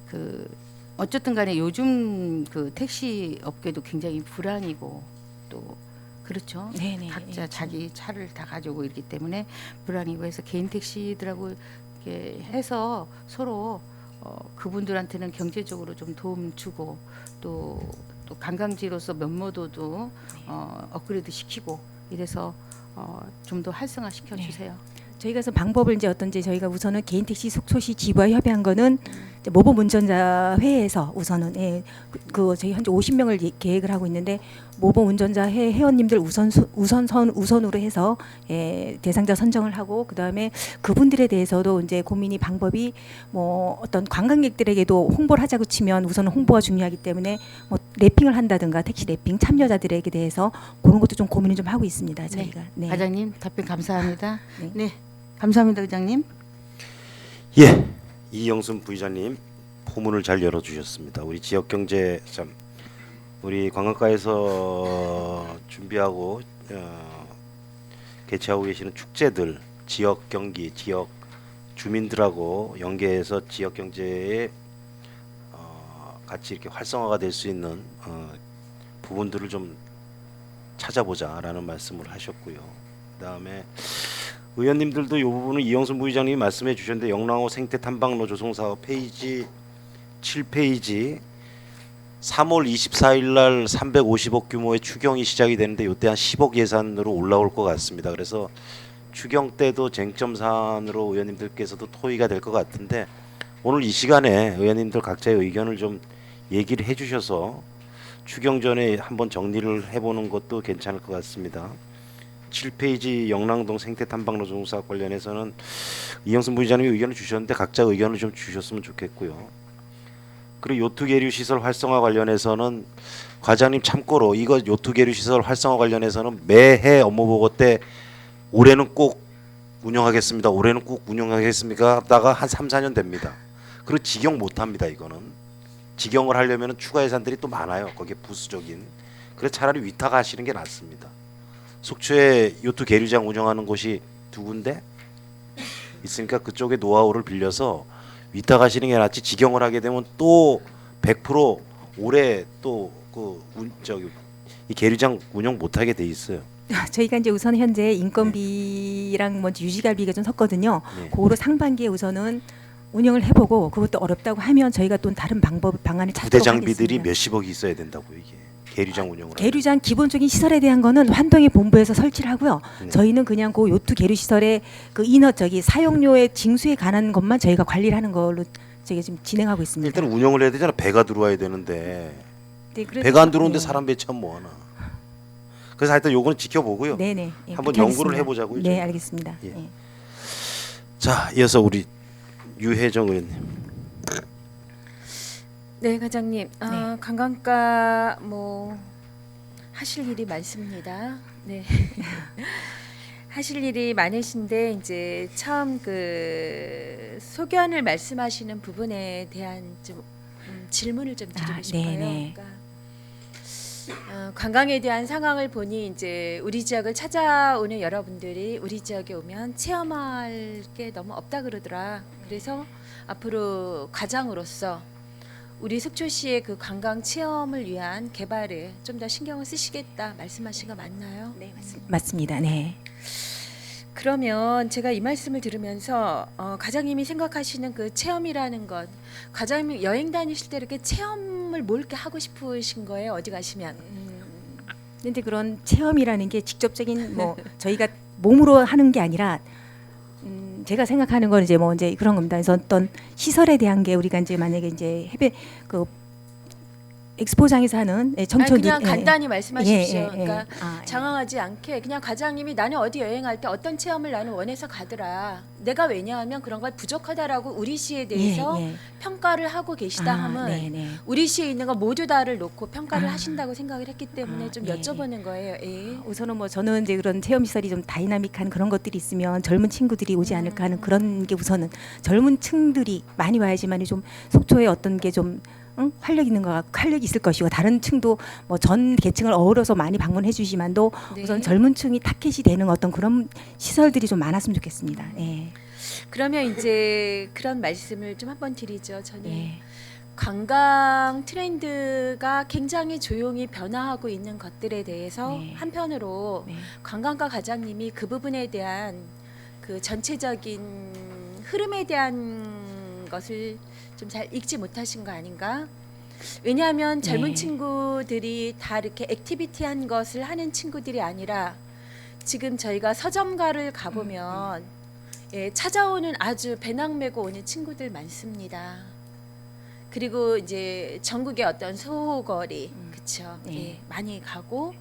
그 어쨌든 간에 요즘 그 택시 업계도 굉장히 불황이고 또 그렇죠. 네네. 각자 자기 차를 다 가지고 있기 때문에 불황이고 해서 개인 택시들하고 이렇게 해서 서로 그분들한테는 경제적으로 좀 도움 주고 또 관광지로서 면모도도 업그레이드 시키고 이래서 좀 더 활성화 시켜 주세요. 저희가 그래서 방법을 이제 어떤지 저희가 우선은 개인 택시 속초시 지부와 협의한 거는 이제 모범 운전자 회에서 우선은 그 저희 현재 50명을 계획을 하고 있는데 모범 운전자 회 회원님들 우선으로 해서 대상자 선정을 하고 그다음에 그분들에 대해서도 이제 고민이 방법이 뭐 어떤 관광객들에게도 홍보를 하자고 치면 우선은 홍보가 중요하기 때문에 뭐 랩핑을 한다든가 택시 랩핑 참여자들에게 대해서 그런 것도 좀 고민을 좀 하고 있습니다. 저희가. 네. 과장님 답변 감사합니다. 네. 네, 감사합니다, 의장님. 예, 이영순 부의장님 포문을 잘 열어주셨습니다. 우리 지역 경제 참 우리 관광가에서 준비하고 개최하고 계시는 축제들, 지역 경기, 지역 주민들하고 연계해서 지역 경제에 같이 이렇게 활성화가 될 수 있는 부분들을 좀 찾아보자라는 말씀을 하셨고요. 그다음에 의원님들도 이 부분은 이영순 부의장님이 말씀해 주셨는데 영랑호 생태 탐방로 조성 사업 페이지 7페이지 3월 24일 날 350억 규모의 추경이 시작이 되는데 이때 한 10억 예산으로 올라올 것 같습니다. 그래서 추경 때도 쟁점 사안으로 의원님들께서도 토의가 될 것 같은데 오늘 이 시간에 의원님들 각자의 의견을 좀 얘기를 해주셔서 추경 전에 한번 정리를 해보는 것도 괜찮을 것 같습니다. 7페이지 영랑동 생태탐방로 조성사업 관련해서는 이영순 부의장님이 의견을 주셨는데 각자 의견을 좀 주셨으면 좋겠고요. 그리고 요트 계류 시설 활성화 관련해서는 과장님 참고로 이거 요트 계류 시설 활성화 관련해서는 매해 업무 보고 때 올해는 꼭 운영하겠습니다. 올해는 꼭 운영하겠습니까? 하다가 한 3, 4년 됩니다. 그리고 직영 못 합니다. 이거는 직영을 하려면 추가 예산들이 또 많아요. 거기에 부수적인. 그래서 차라리 위탁하시는 게 낫습니다. 속초에 요트 계류장 운영하는 곳이 두 군데 있으니까 그쪽에 노하우를 빌려서 위탁하시는 게 낫지 직영을 하게 되면 또 100% 올해 또 이 계류장 운영 못 하게 돼 있어요. 저희가 이제 우선 현재 인건비랑 뭐 유지갈비가 좀 섰거든요. 네. 그거로 상반기에 우선은 운영을 해보고 그것도 어렵다고 하면 저희가 또 다른 방안을 찾도록 부대 장비들이 하겠습니다. 몇십억이 있어야 된다고요 이게 계류장 운영을 계류장 기본적인 시설에 대한 거는 환동의 본부에서 설치를 하고요. 네. 저희는 그냥 그 요트 계류 시설의 그 사용료의 징수에 관한 것만 저희가 관리를 하는 걸로 저희가 지금 진행하고 있습니다. 일단 운영을 해야 되잖아. 배가 들어와야 되는데 네, 그래서- 배가 안 들어오는데 네. 사람 배치하면 뭐하나. 그래서 하여튼 요거는 지켜보고요. 네네. 예, 한번 그렇게 연구를 하겠습니다. 해보자고요, 네, 저희. 알겠습니다. 예. 예. 자, 이어서 우리 유혜정 의원님. 네, 과장님. 관광가 뭐 하실 일이 많습니다. 네. 하실 일이 많으신데 이제 처음 그 소견을 말씀하시는 부분에 대한 좀 질문을 좀 드리고 싶어요. 네네. 그러니까 관광에 대한 상황을 보니 이제 우리 지역을 찾아오는 여러분들이 우리 지역에 오면 체험할 게 너무 없다 그러더라. 그래서 앞으로 과장으로서 우리 속초시의 그 관광 체험을 위한 개발에 좀 더 신경을 쓰시겠다 말씀하신 거 맞나요? 네, 맞습니다. 네. 그러면 제가 이 말씀을 들으면서 과장님이 생각하시는 그 체험이라는 것, 과장님 여행 다니실 때 이렇게 체험을 뭘 이렇게 하고 싶으신 거예요? 어디 가시면? 근데 그런 체험이라는 게 직접적인 뭐 저희가 몸으로 하는 게 아니라 제가 생각하는 건 이제 뭐 이제 그런 겁니다. 그래서 어떤 시설에 대한 게 우리가 이제 만약에 이제 해외 그 엑스포장에서 하는 아니, 청촌 그냥 간단히 말씀하십시오. 예, 예. 그러니까 아, 예. 장황하지 않게 그냥 과장님이 나는 어디 여행할 때 어떤 체험을 나는 원해서 가더라. 내가 왜냐하면 그런 걸 부족하다라고 우리 시에 대해서 예, 예. 평가를 하고 계시다 하면 네, 네. 우리 시에 있는 거 모두 다를 놓고 평가를 아. 하신다고 생각을 했기 때문에 좀 예. 여쭤보는 거예요. 예. 우선은 뭐 저는 이제 그런 체험 시설이 좀 다이나믹한 그런 것들이 있으면 젊은 친구들이 오지 않을까 하는 그런 게 우선은 젊은 층들이 많이 와야지만이 좀 속초에 어떤 게 좀 활력 있는 거 활력이 있을 것이고 다른 층도 뭐 전 계층을 어우러서 많이 방문해 주시만도 네. 우선 젊은 층이 타켓이 되는 어떤 그런 시설들이 좀 많았으면 좋겠습니다. 예. 그러면 이제 그런 말씀을 좀 한번 드리죠. 저는 예. 관광 트렌드가 굉장히 조용히 변화하고 있는 것들에 대해서 네. 한편으로 네. 관광과 과장님이 그 부분에 대한 그 전체적인 흐름에 대한 것을 좀 잘 읽지 못하신 거 아닌가? 왜냐하면 젊은 네. 친구들이 다 이렇게 액티비티한 것을 하는 친구들이 아니라 지금 저희가 서점가를 가보면 예, 찾아오는 아주 배낭 메고 오는 친구들 많습니다. 그리고 이제 전국의 어떤 소거리, 그렇죠? 네. 예, 많이 가고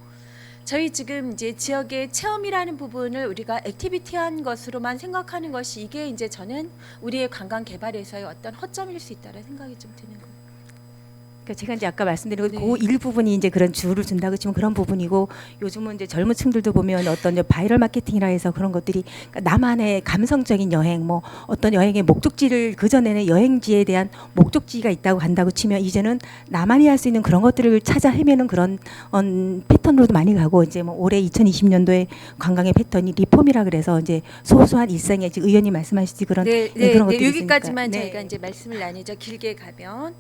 저희 지금 이제 지역의 체험이라는 부분을 우리가 액티비티한 것으로만 생각하는 것이 이게 이제 저는 우리의 관광 개발에서의 어떤 허점일 수 있다는 생각이 좀 드는 거예요. 그러니까 제가 이제 아까 말씀드린 네. 그 일부분이 이제 그런 주를 준다고 치면 그런 부분이고 요즘은 이제 젊은 층들도 보면 어떤 이제 바이럴 마케팅이라 해서 그런 것들이 그러니까 나만의 감성적인 여행 뭐 어떤 여행의 목적지를 그 전에는 여행지에 대한 목적지가 있다고 간다고 치면 이제는 나만이 할 수 있는 그런 것들을 찾아 헤매는 그런 패턴으로도 많이 가고 이제 뭐 올해 2020년도에 관광의 패턴이 리폼이라 그래서 이제 소소한 일상에 지금 의원님 말씀하시지 그런 그런 것들이 여기까지만 있으니까. 저희가 이제 말씀을 나누죠. 길게 가면.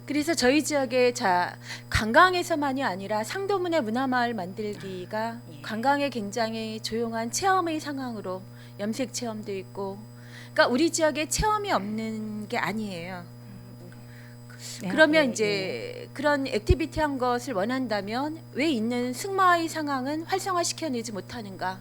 그래서 저희 지역에 자 관광에서만이 아니라 상도문의 문화마을 만들기가 예. 관광에 굉장히 조용한 체험의 상황으로 염색 체험도 있고, 그러니까 우리 지역에 체험이 없는 게 아니에요. 네, 그러면 예, 이제 그런 액티비티한 것을 원한다면 왜 있는 승마의 상황은 활성화시켜내지 못하는가?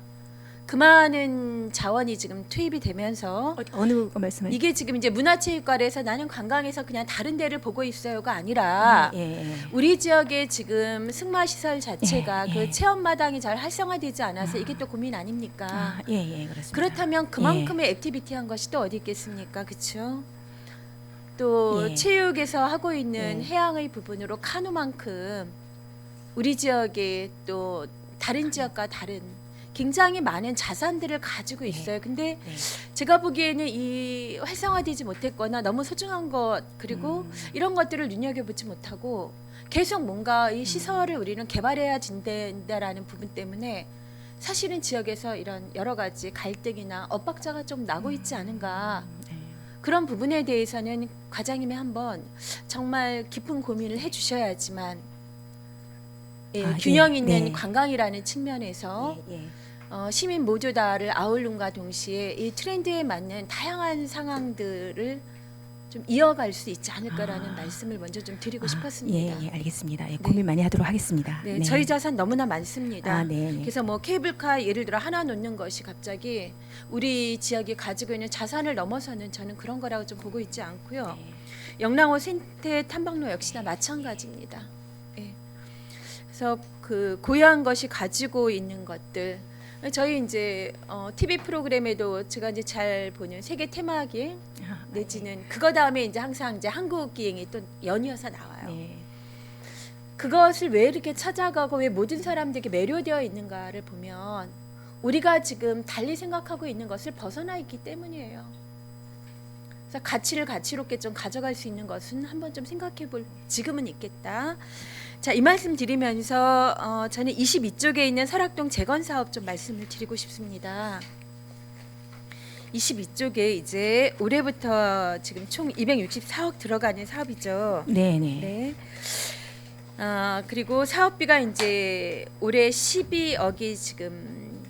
그 많은 자원이 지금 투입이 되면서 어느 거 말씀을 이게 지금 이제 문화체육관에서 나는 관광에서 그냥 다른 데를 보고 있어요가 아니라 예. 우리 지역의 지금 승마 시설 자체가 예, 그 예. 체험 마당이 잘 활성화되지 않아서 이게 또 고민 아닙니까? 예, 그렇습니다. 그렇다면 그만큼의 액티비티한 것이 또 어디 있겠습니까? 그렇죠? 또 예. 체육에서 하고 있는 예. 해양의 부분으로 카누만큼 우리 지역의 또 다른 지역과 다른 굉장히 많은 자산들을 가지고 있어요. 근데 네. 제가 보기에는 이 활성화되지 못했거나 너무 소중한 것 그리고 이런 것들을 눈여겨보지 못하고 계속 뭔가 이 시설을 우리는 개발해야 된다라는 부분 때문에 사실은 지역에서 이런 여러 가지 갈등이나 엇박자가 좀 나고 있지 않은가. 그런 부분에 대해서는 과장님이 한번 정말 깊은 고민을 해주셔야지만 균형 있는 네. 관광이라는 측면에서 시민 모두 다를 아울름과 동시에 이 트렌드에 맞는 다양한 상황들을 좀 이어갈 수 있지 않을까라는 말씀을 먼저 좀 드리고 싶었습니다. 예, 알겠습니다. 예, 고민 많이 하도록 하겠습니다. 네, 저희 자산 너무나 많습니다. 네. 그래서 뭐 케이블카 예를 들어 하나 놓는 것이 갑자기 우리 지역이 가지고 있는 자산을 넘어서는 저는 그런 거라고 좀 보고 있지 않고요. 영랑호 생태 탐방로 역시나 마찬가지입니다. 예. 그래서 그 고유한 것이 가지고 있는 것들 저희 이제 TV 프로그램에도 제가 이제 잘 보는 세계 테마기행 내지는 그거 다음에 이제 항상 이제 한국 기행이 또 연이어서 나와요. 네. 그것을 왜 이렇게 찾아가고 왜 모든 사람들에게 매료되어 있는가를 보면 우리가 지금 달리 생각하고 있는 것을 벗어나 있기 때문이에요. 그래서 가치를 가치롭게 좀 가져갈 수 있는 것은 한번 좀 생각해 볼 지금은 있겠다. 자, 이 말씀 드리면서 저는 22쪽에 있는 설악동 재건 사업 좀 말씀을 드리고 싶습니다. 22쪽에 이제 올해부터 지금 총 264억 들어가는 사업이죠. 네. 그리고 사업비가 이제 올해 12억이 지금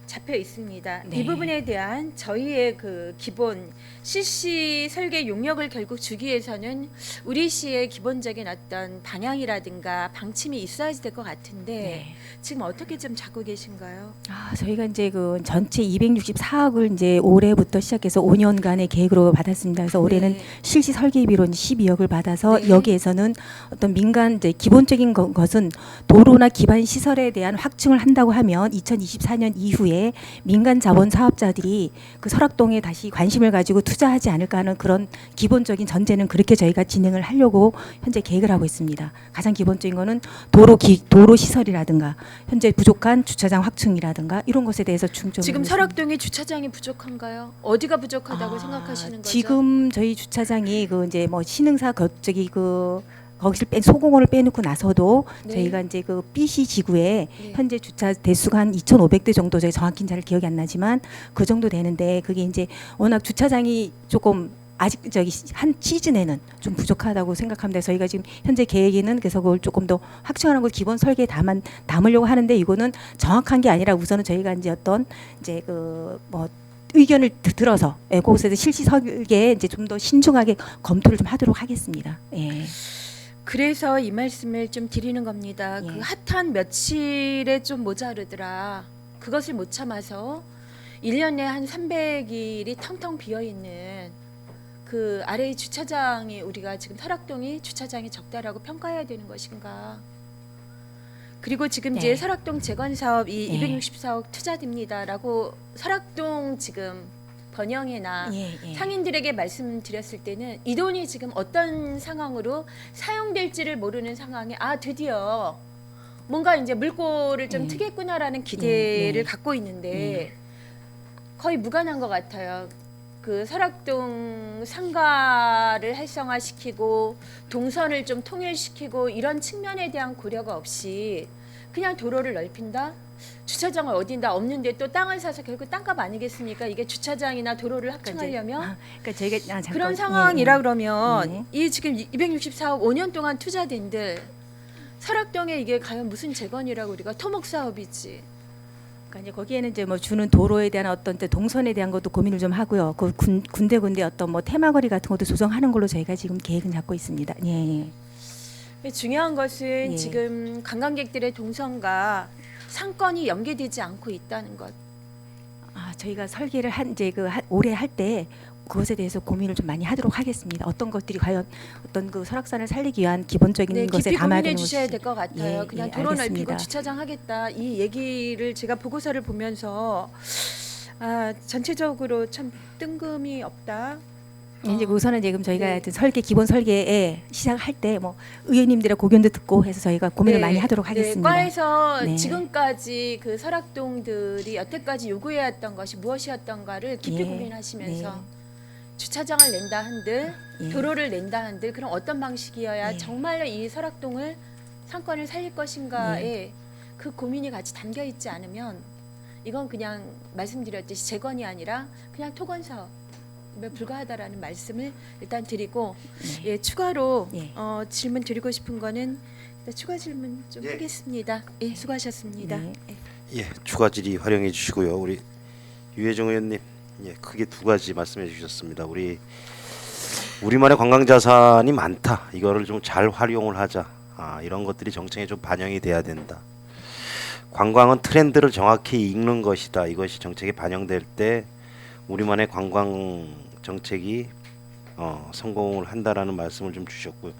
잡혀 있습니다. 네. 이 부분에 대한 저희의 그 기본 실시 설계 용역을 결국 주기 위해서는 우리 시의 기본적인 어떤 방향이라든가 방침이 있어야지 될 것 같은데 네. 지금 어떻게 좀 잡고 계신가요? 저희가 이제 그 전체 264억을 이제 올해부터 시작해서 5년간의 계획으로 받았습니다. 그래서 올해는 네. 실시 설계비로 12억을 받아서 네. 여기에서는 어떤 민간 이제 기본적인 것은 도로나 기반 시설에 대한 확충을 한다고 하면 2024년 이후에 민간 자본 사업자들이 그 설악동에 다시 관심을 가지고 투자하지 않을까 하는 그런 기본적인 전제는 그렇게 저희가 진행을 하려고 현재 계획을 하고 있습니다. 가장 기본적인 거는 도로 시설이라든가 현재 부족한 주차장 확충이라든가 이런 것에 대해서 중점을 지금 하고 있습니다. 설악동에 주차장이 부족한가요? 어디가 부족하다고 생각하시는 거죠? 지금 저희 주차장이 그 이제 뭐 신흥사 저기 그 거기를 소공원을 빼놓고 나서도 네. 저희가 이제 그 BC 지구에 네. 현재 주차 대수가 한 2,500대 정도, 저희 정확히는 잘 기억이 안 나지만 그 정도 되는데 그게 이제 워낙 주차장이 조금 아직 저기 한 시즌에는 좀 부족하다고 생각합니다. 저희가 지금 현재 계획에는 그래서 그걸 조금 더 확충하는 걸 기본 설계에 담으려고 하는데 이거는 정확한 게 아니라 우선은 저희가 이제 어떤 이제 그 뭐 의견을 들어서 그곳에서 실시 설계에 이제 좀 더 신중하게 검토를 좀 하도록 하겠습니다. 예. 그래서 이 말씀을 좀 드리는 겁니다. 예. 그 핫한 며칠에 좀 모자르더라. 그것을 못 참아서 1년에 한 300일이 텅텅 비어 있는 그 아래의 주차장이 우리가 지금 설악동이 주차장이 적다라고 평가해야 되는 것인가? 그리고 지금 네. 이제 설악동 재건 사업이 네. 264억 투자됩니다라고 설악동 지금 번영회나 예. 상인들에게 말씀드렸을 때는 이 돈이 지금 어떤 상황으로 사용될지를 모르는 상황에 드디어 뭔가 이제 물꼬를 좀 트겠구나라는 기대를 갖고 있는데 거의 무관한 것 같아요. 그 설악동 상가를 활성화시키고 동선을 좀 통일시키고 이런 측면에 대한 고려가 없이 그냥 도로를 넓힌다? 주차장을 어딘다 없는데 또 땅을 사서 결국 땅값 아니겠습니까? 이게 주차장이나 도로를 확충하려면 그러니까 저희가 잠깐, 그런 상황이라 예. 그러면 네. 이 지금 264억 5년 동안 투자된들 설악동에 이게 과연 무슨 재건이라고 우리가 토목 사업이지. 그러니까 이제 거기에는 이제 뭐 주는 도로에 대한 어떤 동선에 대한 것도 고민을 좀 하고요. 그 군데군데 어떤 뭐 테마거리 같은 것도 조성하는 걸로 저희가 지금 계획은 잡고 있습니다. 예. 중요한 것은 예. 지금 관광객들의 동선과 상권이 연계되지 않고 있다는 것. 저희가 설계를 올해 할 때 그것에 대해서 고민을 좀 많이 하도록 하겠습니다. 어떤 것들이 과연 어떤 그 설악산을 살리기 위한 기본적인 네, 것에 깊이 담아야 고민해 되는 주셔야 것이 될 것 같아요. 예, 그냥 예, 도로 알겠습니다. 넓히고 주차장 하겠다 이 얘기를 제가 보고서를 보면서 전체적으로 참 뜬금이 없다. 이제 우선은 지금 저희가 네. 하여튼 기본 설계에 시작할 때 뭐 의원님들의 고견도 듣고 해서 저희가 고민을 많이 하도록 하겠습니다. 과에서 네. 지금까지 그 설악동들이 여태까지 요구해왔던 것이 무엇이었던가를 깊이 예, 고민하시면서 네. 주차장을 낸다 한들 예. 도로를 낸다 한들 그럼 어떤 방식이어야 예. 정말로 이 설악동을 상권을 살릴 것인가에 네. 그 고민이 같이 담겨 있지 않으면 이건 그냥 말씀드렸듯이 재건이 아니라 그냥 토건 사업에 불과하다라는 말씀을 일단 드리고 네. 추가로 예. 질문 드리고 싶은 거는 일단 추가 질문 좀 예. 하겠습니다. 예, 수고하셨습니다. 네. 예, 추가 질의 활용해 주시고요. 우리 유혜정 의원님, 크게 두 가지 말씀해 주셨습니다. 우리만의 관광 자산이 많다. 이거를 좀 잘 활용을 하자. 이런 것들이 정책에 좀 반영이 돼야 된다. 관광은 트렌드를 정확히 읽는 것이다. 이것이 정책에 반영될 때 우리만의 관광 정책이 성공을 한다라는 말씀을 좀 주셨고요.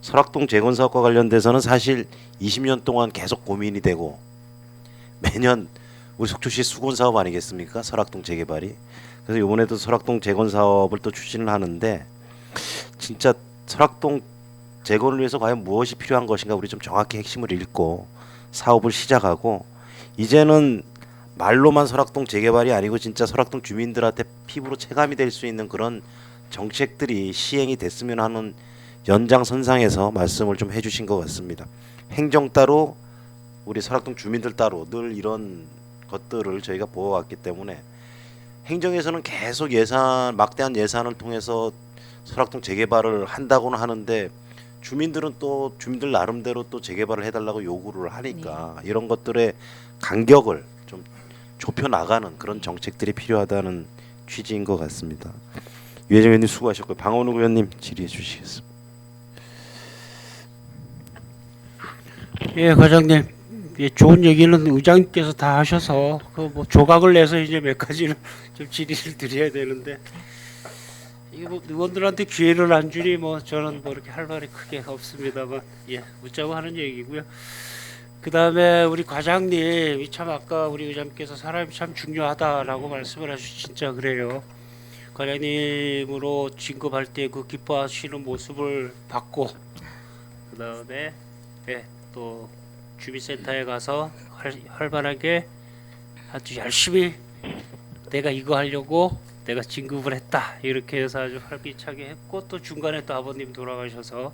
설악동 재건 사업과 관련돼서는 사실 20년 동안 계속 고민이 되고 매년 우리 속초시 수건 사업 아니겠습니까? 설악동 재개발이. 그래서 이번에도 설악동 재건 사업을 또 추진을 하는데 진짜 설악동 재건을 위해서 과연 무엇이 필요한 것인가 우리 좀 정확히 핵심을 읽고 사업을 시작하고 이제는 말로만 설악동 재개발이 아니고 진짜 설악동 주민들한테 피부로 체감이 될 수 있는 그런 정책들이 시행이 됐으면 하는 연장선상에서 말씀을 좀 해주신 것 같습니다. 행정 따로 우리 설악동 주민들 따로 늘 이런 것들을 저희가 보아왔기 때문에 행정에서는 계속 막대한 예산을 통해서 설악동 재개발을 한다고는 하는데 주민들은 또 주민들 나름대로 또 재개발을 해달라고 요구를 하니까 이런 것들의 간격을 좀 좁혀 나가는 그런 정책들이 필요하다는 취지인 것 같습니다. 유혜정 의원님 수고하셨고요. 방원우 의원님 질의해 주시겠습니다. 예, 과장님. 예, 좋은 얘기는 의장님께서 다 하셔서 그 뭐 조각을 내서 이제 몇 가지는 좀 질의를 드려야 되는데 이게 뭐 의원들한테 기회를 안 주니 뭐 저는 뭐 이렇게 할 말이 크게 없습니다만 예, 묻자고 하는 얘기고요. 그 다음에 우리 과장님 참 아까 우리 의장님께서 사람이 참 중요하다라고 말씀을 하시 진짜 그래요. 과장님으로 진급할 때 그 기뻐하시는 모습을 봤고 그 다음에 예, 또 주민센터에 가서 활발하게 아주 열심히 내가 이거 하려고 내가 진급을 했다 이렇게 해서 아주 활기차게 했고 또 중간에 또 아버님 돌아가셔서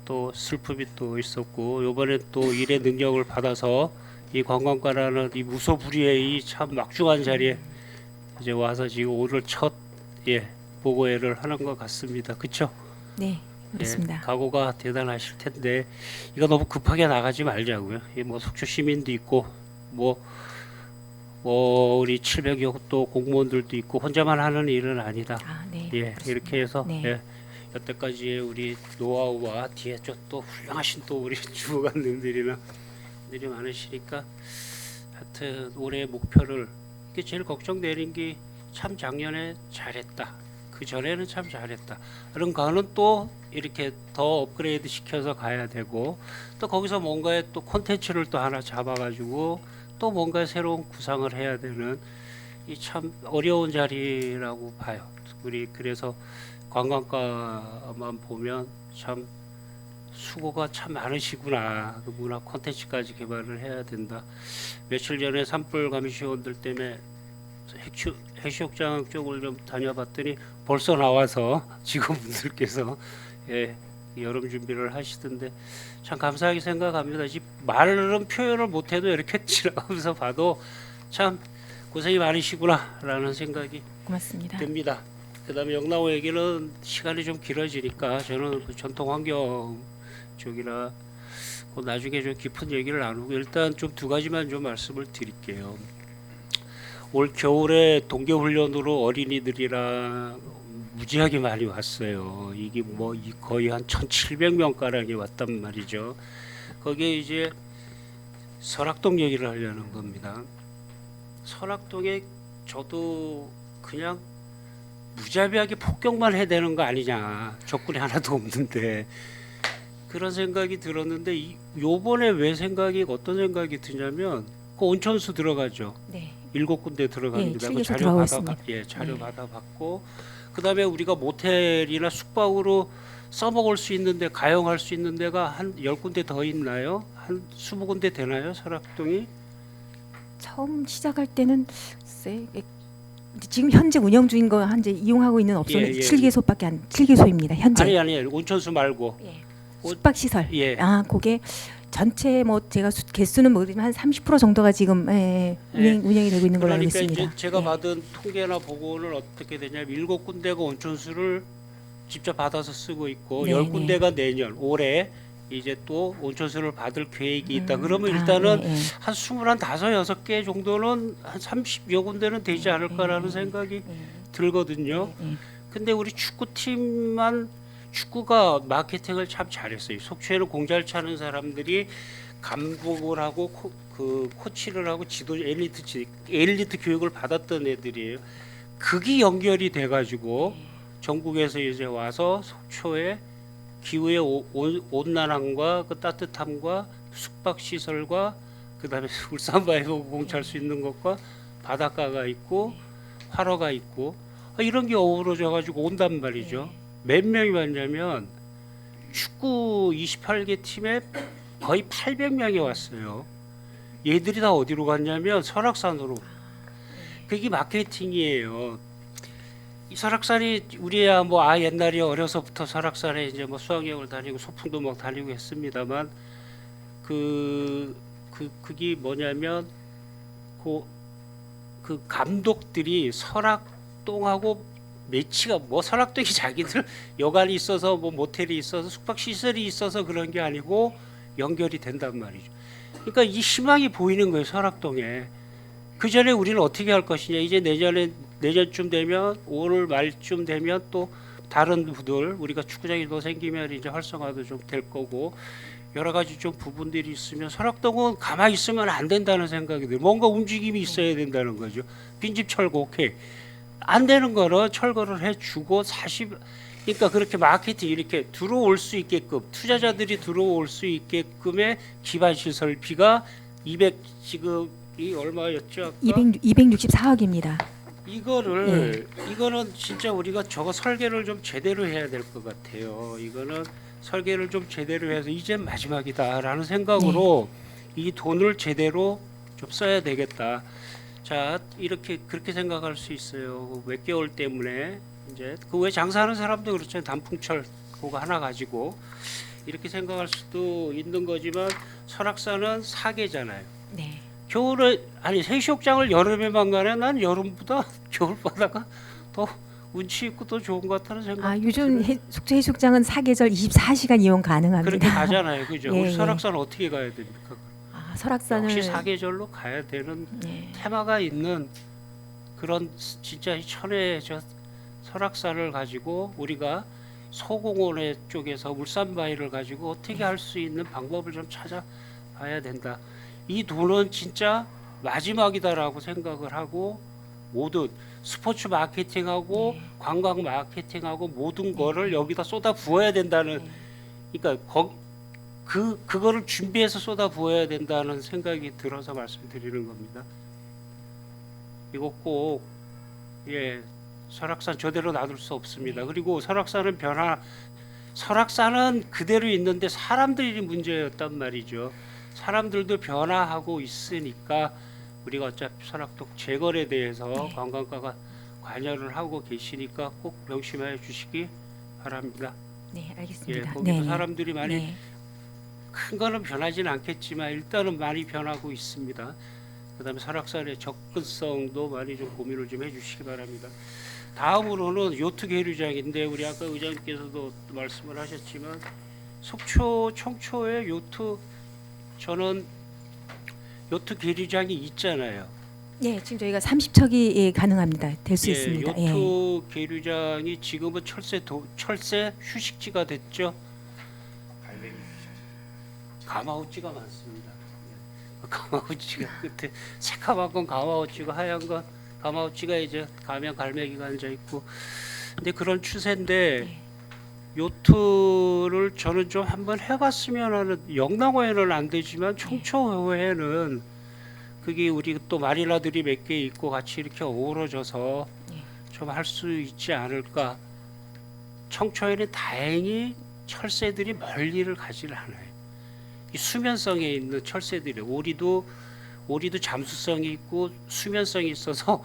또 슬픔이 또 있었고 요번에 또 일의 능력을 받아서 이 관광과라는 이 무소불위의 이 참 막중한 자리에 이제 와서 지금 오늘 첫 보고회를 하는 것 같습니다. 그렇죠? 네, 그렇습니다. 각오가 대단하실 텐데 이거 너무 급하게 나가지 말자고요. 뭐 속초 시민도 있고 뭐 우리 700여 또 공무원들도 있고 혼자만 하는 일은 아니다. 아, 네. 이렇게 해서 네. 여태까지의 우리 노하우와 뒤에 또 훌륭하신 또 우리 주무관님들이나 들이 많으시니까 하여튼 올해 목표를 이게 제일 걱정되는 게 참 작년에 잘했다. 그 전에는 참 잘했다. 그런 거는 또 이렇게 더 업그레이드 시켜서 가야 되고 또 거기서 뭔가의 또 콘텐츠를 또 하나 잡아가지고 또 뭔가 새로운 구상을 해야 되는 이 참 어려운 자리라고 봐요. 우리 그래서 관광과만 보면 참 수고가 참 많으시구나. 그 문화 콘텐츠까지 개발을 해야 된다. 며칠 전에 산불 감시원들 때문에 해수욕장 쪽을 좀 다녀봤더니 벌써 나와서 직원분들께서 여름 준비를 하시던데 참 감사하게 생각합니다. 말은 표현을 못해도 이렇게 지나가면서 봐도 참 고생이 많으시구나라는 생각이 고맙습니다. 듭니다. 그다음에 영남호 얘기는 시간이 좀 길어지니까 저는 그 전통 환경 쪽이나 나중에 좀 깊은 얘기를 나누고 일단 좀 두 가지만 좀 말씀을 드릴게요. 올 겨울에 동계훈련으로 어린이들이랑 무지하게 많이 왔어요. 이게 뭐 거의 한 1,700명 가량이 왔단 말이죠. 거기에 이제 설악동 얘기를 하려는 겁니다. 설악동에 저도 그냥 무자비하게 폭격만 해야 되는 거 아니냐. 적군이 하나도 없는데 그런 생각이 들었는데 요번에 왜 어떤 생각이 드냐면 그 온천수 들어가죠. 네. 7군데 들어갑니다. 그 칠개소 들어가고 있습니다. 자료 받아봤고 그다음에 우리가 모텔이나 숙박으로 써먹을 수 있는데 가용할 수 있는 데가 한 10군데 더 있나요? 한 20군데 되나요? 설악동이? 처음 시작할 때는 글쎄, 지금 현재 운영 중인 거 현재 이용하고 있는 업소는 7개소입니다. 현재. 아니 온천수 말고. 숙박 시설. 예. 아, 그게 전체 뭐 제가 개수는 모르지만 한 30% 정도가 지금 운영이 되고 있는 걸로 알고 그러니까 있습니다. 이제 제가 받은 통계나 보고는 어떻게 되냐면 7군데가 온천수를 직접 받아서 쓰고 있고 네, 10군데가 내년 올해 이제 또 온천수를 받을 계획이 있다. 그러면 일단은 한 21, 6개 정도는 한 30여 군데는 되지 않을까라는 생각이 들거든요. 근데 우리 축구가 마케팅을 참 잘했어요. 속초에는 공잘 차는 사람들이 감독을 하고 코치를 하고 엘리트 교육을 받았던 애들이에요. 그게 연결이 돼가지고 전국에서 이제 와서 속초에 기후의 온난함과 그 따뜻함과 숙박 시설과 그다음에 울산 바이브 공찰 수 있는 것과 바닷가가 있고 활어가 있고 이런 게 어우러져 가지고 온단 말이죠. 몇 명이 왔냐면 축구 28개 팀에 거의 800명이 왔어요. 얘들이 다 어디로 갔냐면 설악산으로. 그게 마케팅이에요. 이 설악산이 우리야 뭐 옛날에 어려서부터 설악산에 이제 뭐 수학여행을 다니고 소풍도 막 다니고 했습니다만 그게 뭐냐면 그 감독들이 설악동하고 매치가 뭐 설악동이 자기들 여관이 있어서 뭐 모텔이 있어서 숙박 시설이 있어서 그런 게 아니고 연결이 된단 말이죠. 그러니까 이 희망이 보이는 거예요. 설악동에 그 전에 우리는 어떻게 할 것이냐. 이제 내년쯤 되면 5월 말쯤 되면 또 다른 부들 우리가 축구장이 더 생기면 이제 활성화도 좀 될 거고 여러 가지 좀 부분들이 있으면 설악동은 가만히 있으면 안 된다는 생각이 들어요. 뭔가 움직임이 있어야 된다는 거죠. 빈집 철거 오케이. 안 되는 거는 철거를 해주고 그러니까 그렇게 마케팅 이렇게 들어올 수 있게끔 투자자들이 들어올 수 있게끔의 기반 시설비가 200 지금이 얼마였죠? 아까? 264억입니다. 이거는 진짜 우리가 저거 설계를 좀 제대로 해야 될 것 같아요. 이거는 설계를 좀 제대로 해서 이제 마지막이다라는 생각으로 이 돈을 제대로 좀 써야 되겠다. 자, 그렇게 생각할 수 있어요. 몇 개월 때문에 이제 그 외 장사하는 사람도 그렇잖아요. 단풍철 그거 하나 가지고 이렇게 생각할 수도 있는 거지만 설악산은 사계잖아요. 네. 겨울에 해수욕장을 여름에만 가네. 난 여름보다 겨울바다가 더 운치 있고 더 좋은 것 같다는 생각. 요즘 속초 해수욕장은 사계절 24시간 이용 가능합니다. 그렇게 가잖아요, 그죠? 예, 우리 예. 설악산 어떻게 가야 됩니까? 설악산을 역시 사계절로 가야 되는 테마가 있는 그런 진짜 이 천혜 저 설악산을 가지고 우리가 소공원의 쪽에서 울산바위를 가지고 어떻게 할 수 있는 방법을 좀 찾아봐야 된다. 이 돈은 진짜 마지막이다라고 생각을 하고 모든 스포츠 마케팅하고 관광 마케팅하고 모든 거를 여기다 쏟아 부어야 된다는 그러니까 그거를 준비해서 쏟아 부어야 된다는 생각이 들어서 말씀드리는 겁니다. 이거 꼭 설악산 저대로 놔둘 수 없습니다. 그리고 설악산은 설악산은 그대로 있는데 사람들이 문제였단 말이죠. 사람들도 변화하고 있으니까 우리가 어차피 설악동 재건에 대해서 관광가가 관여를 하고 계시니까 꼭 명심해 주시기 바랍니다. 네, 알겠습니다. 거기도 사람들이 많이 큰 거는 변하지는 않겠지만 일단은 많이 변하고 있습니다. 그다음에 설악산의 접근성도 많이 좀 고민을 좀 해주시기 바랍니다. 다음으로는 요트 계류장인데 우리 아까 의장님께서도 말씀을 하셨지만 속초 청초에 저는 요트 계류장이 있잖아요. 지금 저희가 30척이 가능합니다. 될 수 있습니다. 요트 계류장이 지금은 철새 휴식지가 됐죠. 가마우치가 많습니다. 가마우치가 끝에 새카만 건 가마우치고 하얀 건 가마우치가 이제 가면 갈매기가 앉아 있고 근데 그런 추세인데 요트를 저는 좀 한번 해봤으면 하는 영랑호에는 안 되지만 청초호에는 그게 우리 또 마리나들이 몇 개 있고 같이 이렇게 어우러져서 좀 할 수 있지 않을까. 청초에는 다행히 철새들이 멀리를 가지를 않아요. 이 수면성에 있는 철새들이 오리도 잠수성이 있고 수면성이 있어서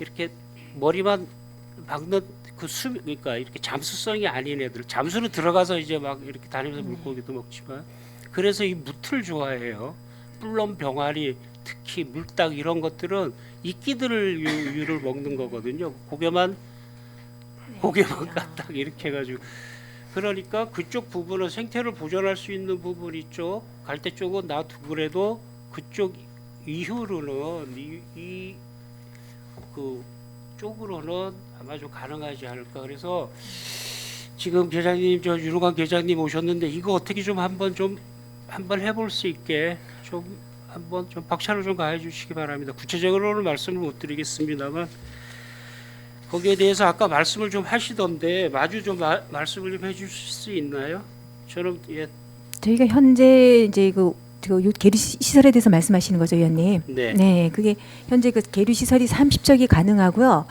이렇게 머리만 박는 그러니까 이렇게 잠수성이 아닌 애들 잠수는 들어가서 이제 막 이렇게 다니면서 물고기도 먹지만 그래서 이 무틀 좋아해요. 뿔럼 병아리 특히 물닭 이런 것들은 이끼들을 유를 먹는 거거든요. 고개만 까딱 이렇게 해가지고 그러니까 그쪽 부분은 생태를 보존할 수 있는 부분 있죠. 갈대 쪽은 놔두더라도 그쪽 이후로는 그 쪽으로는 아마 좀 가능하지 않을까. 그래서 지금 계장님 윤호관 계장님 오셨는데 이거 어떻게 좀 한번 해볼 수 있게 좀 한번 좀 박차로 좀 가해 주시기 바랍니다. 구체적으로는 말씀을 못 드리겠습니다만 거기에 대해서 아까 말씀을 좀 하시던데 마주 좀 말씀을 좀 해주실 수 있나요? 저는 저희가 현재 이제 그 계류 시설에 대해서 말씀하시는 거죠, 위원님? 네. 그게 현재 그 계류 시설이 30척이 가능하고요.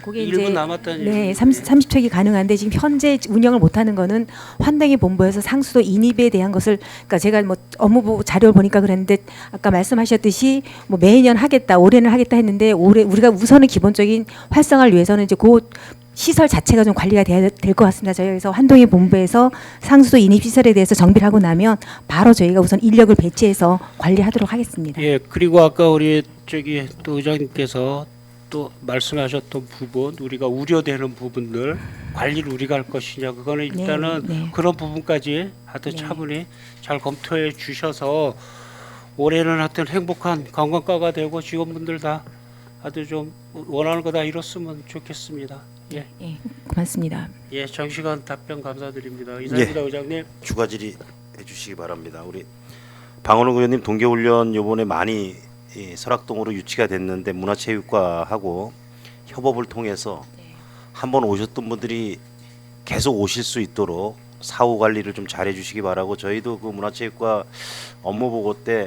그게 1분 이제 남았다는 네, 얘기죠. 30척이 가능한데 지금 현재 운영을 못하는 거는 환등의 본부에서 상수도 인입에 대한 것을 그러니까 제가 뭐 업무부 자료를 보니까 그랬는데 아까 말씀하셨듯이 뭐 매년 하겠다, 올해는 하겠다 했는데 올해 우리가 우선은 기본적인 활성화를 위해서는 이제 그 시설 자체가 좀 관리가 돼야 될 것 같습니다. 저희에서 환동의 본부에서 상수도 인입 시설에 대해서 정비를 하고 나면 바로 저희가 우선 인력을 배치해서 관리하도록 하겠습니다. 그리고 아까 우리 또 의장님께서 또 말씀하셨던 부분 우리가 우려되는 부분들 관리를 우리가 할 것이냐 그거는 일단은 그런 부분까지 하여튼 차분히 잘 검토해 주셔서 올해는 하여튼 행복한 관광가가 되고 직원분들 다 아주 좀 원하는 거 다 이뤘으면 좋겠습니다. 예, 예, 고맙습니다. 예, 장시간 답변 감사드립니다. 이상입니다, 의장님. 추가 질의 해주시기 바랍니다. 우리 방원호 의원님 동계훈련 요번에 많이 설악동으로 유치가 됐는데 문화체육과하고 협업을 통해서 한번 오셨던 분들이 계속 오실 수 있도록 사후 관리를 좀 잘해 주시기 바라고, 저희도 그 문화체육과 업무 보고 때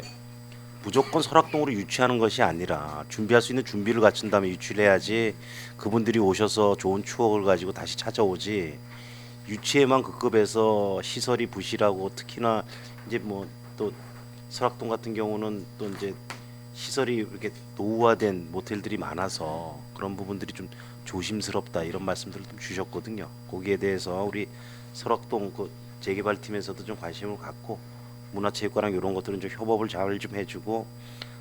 무조건 설악동으로 유치하는 것이 아니라 준비할 수 있는 준비를 갖춘 다음에 유치를 해야지 그분들이 오셔서 좋은 추억을 가지고 다시 찾아오지, 유치에만 급급해서 시설이 부실하고, 특히나 이제 뭐 또 설악동 같은 경우는 또 이제 시설이 이렇게 노후화된 모텔들이 많아서 그런 부분들이 좀 조심스럽다, 이런 말씀들을 좀 주셨거든요. 거기에 대해서 우리 설악동 그 재개발팀에서도 좀 관심을 갖고 문화체육관랑 이런 것들은 좀 협업을 잘 좀 해주고,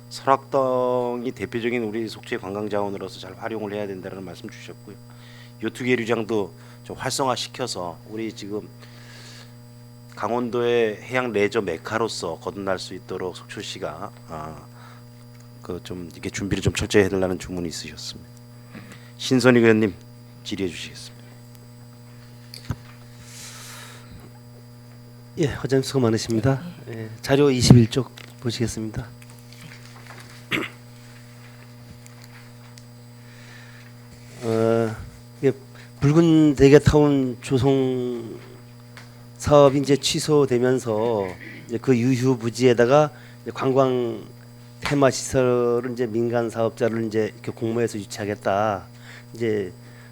설악동이 대표적인 우리 속초의 관광자원으로서 잘 활용을 해야 된다는 말씀 주셨고요. 요트계류장도 좀 활성화시켜서 우리 지금 강원도의 해양 레저 메카로서 거듭날 수 있도록 속초시가 그 좀 이렇게 준비를 좀 철저히 해달라는 주문이 있으셨습니다. 신선희 의원님 질의해 주시겠습니다. 예, 화장님 수고 많으십니다. 예, 자료 21쪽 보시겠습니다. 이게 붉은 대게타운 조성 사업이 이제 취소되면서 이제 그 유휴 부지에다가 이제 관광 테마 시설을 이제 민간 사업자를 이제 이렇게 공모해서 유치하겠다, 이제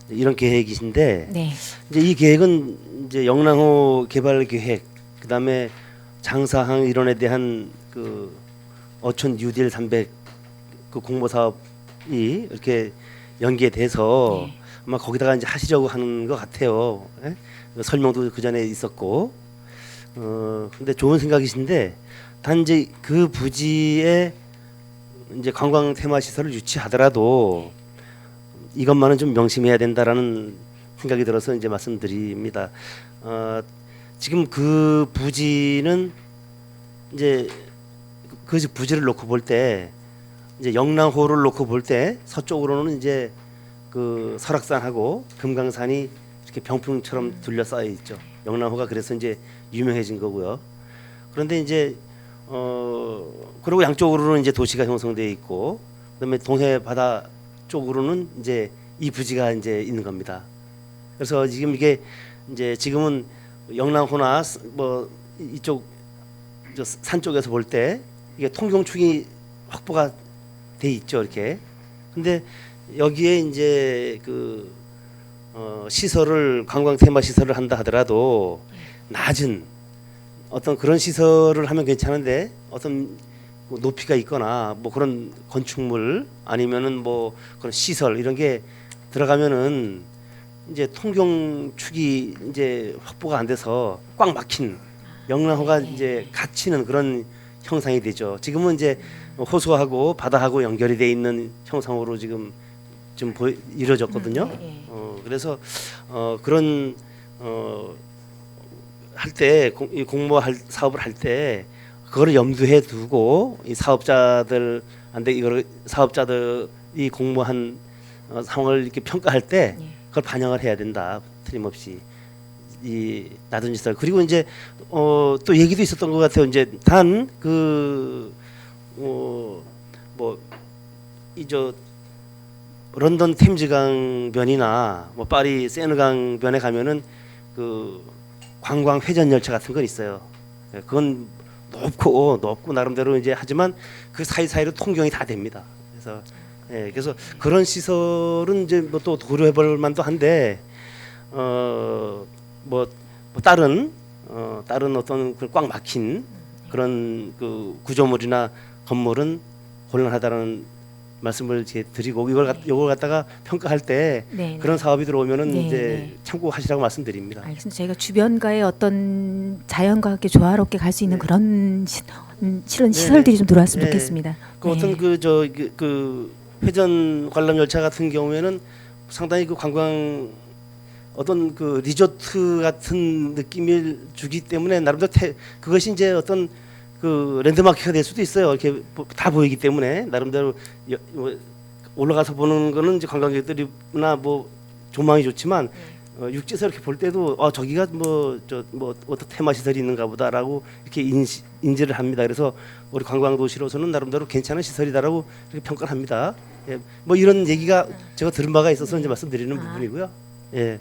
이런 계획이신데, 네. 이제 이 계획은 이제 영랑호 개발 계획, 그다음에 장사항 이론에 대한 그 어촌 뉴딜 300 그 공모 사업이 이렇게 연계돼서 네. 아마 거기다가 이제 하시려고 하는 것 같아요. 예? 설명도 그 전에 있었고, 근데 좋은 생각이신데, 단지 그 부지에 이제 관광 테마 시설을 유치하더라도 이것만은 좀 명심해야 된다라는 생각이 들어서 이제 말씀드립니다. 지금 그 부지는 이제 그 부지를 놓고 볼 때, 이제 영랑호를 놓고 볼 때 서쪽으로는 이제 그 설악산하고 금강산이 이렇게 병풍처럼 둘러싸여 있죠. 영랑호가 그래서 이제 유명해진 거고요. 그런데 이제 그리고 양쪽으로는 이제 도시가 형성되어 있고, 그다음에 동해 바다 쪽으로는 이제 이 부지가 이제 있는 겁니다. 그래서 지금 이게 이제 지금은 영랑호나 뭐 이쪽 저 산 쪽에서 볼 때 이게 통경축이 확보가 돼 있죠, 이렇게. 근데 여기에 이제 그 시설을 관광 테마 시설을 한다 하더라도 낮은 어떤 그런 시설을 하면 괜찮은데, 어떤 뭐 높이가 있거나 뭐 그런 건축물 아니면은 뭐 그런 시설 이런 게 들어가면은 이제 통경축이 이제 확보가 안 돼서 꽉 막힌 영랑호가 이제 갇히는 그런 형상이 되죠. 지금은 이제 호수하고 바다하고 연결이 돼 있는 형상으로 지금 좀 이루어졌거든요. 그래서 그런 할 때 공모할 사업을 할 때 그거를 염두에 두고 이 사업자들한테 이걸 사업자들이 공모한 상황을 이렇게 평가할 때 그걸 반영을 해야 된다, 틀림없이 이 놔둔 시설. 그리고 이제 또 얘기도 있었던 것 같아요. 이제 단 그 뭐 이 저 런던 템즈강 변이나 뭐 파리 세느강 변에 가면은 그 관광 회전 열차 같은 건 있어요. 그건 높고 나름대로 이제 하지만 그 사이사이로 통경이 다 됩니다. 그래서 그래서 그런 시설은 이제 뭐 또 고려해볼 만도 한데 뭐 다른 어떤 그 꽉 막힌 그런 그 구조물이나 건물은 곤란하다는 말씀을 드리고, 이걸 갖다가 평가할 때 그런 사업이 들어오면은 이제 참고하시라고 말씀드립니다. 알겠습니다. 저희가 주변과의 어떤 자연과 함께 조화롭게 갈 수 있는 그런 실은 시설들이 좀 들어왔으면 좋겠습니다. 그 어떤 그 회전 관람 열차 같은 경우에는 상당히 그 관광 어떤 그 리조트 같은 느낌을 주기 때문에 나름대로 그것이 이제 어떤 그 랜드마크가 될 수도 있어요. 이렇게 다 보이기 때문에 나름대로 올라가서 보는 거는 이제 관광객들이나 뭐 조망이 좋지만 육지에서 이렇게 볼 때도 저기가 뭐 어떤 테마 시설이 있는가 보다라고 이렇게 인지를 합니다. 그래서 우리 관광도시로서는 나름대로 괜찮은 시설이다라고 이렇게 평가를 합니다. 예, 뭐 이런 얘기가 제가 들은 바가 있어서 이제 말씀드리는 부분이고요. 예.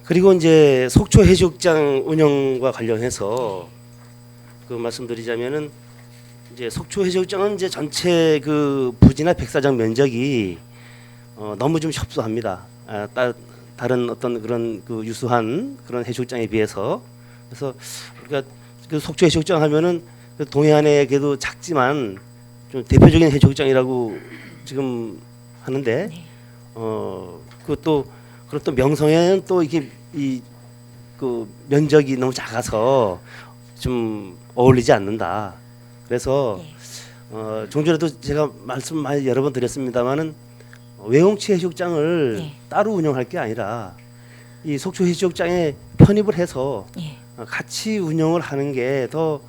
그리고 이제 속초 해수욕장 운영과 관련해서 그 말씀드리자면은 이제 속초 해수욕장은 이제 전체 그 부지나 백사장 면적이 너무 좀 협소합니다. 다른 어떤 그런 그 유수한 그런 해수욕장에 비해서. 그래서 그러니까 그 속초 해수욕장 하면은 그 동해안에 그래도 작지만 좀 대표적인 해수욕장이라고 지금 하는데 그것도 그리고 또 명성에는 또 이게 그 면적이 너무 작아서 좀 어울리지 않는다. 그래서 종전에도 제가 말씀 많이 여러 번 드렸습니다만은 외홍치 해수욕장을 따로 운영할 게 아니라 이 속초 해수욕장에 편입을 해서 같이 운영을 하는 게 더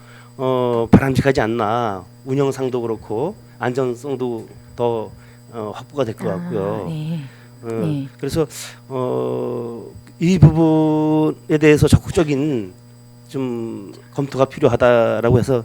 바람직하지 않나. 운영상도 그렇고 안전성도 더 확보가 될 것 같고요. 그래서 이 부분에 대해서 적극적인 좀 검토가 필요하다라고 해서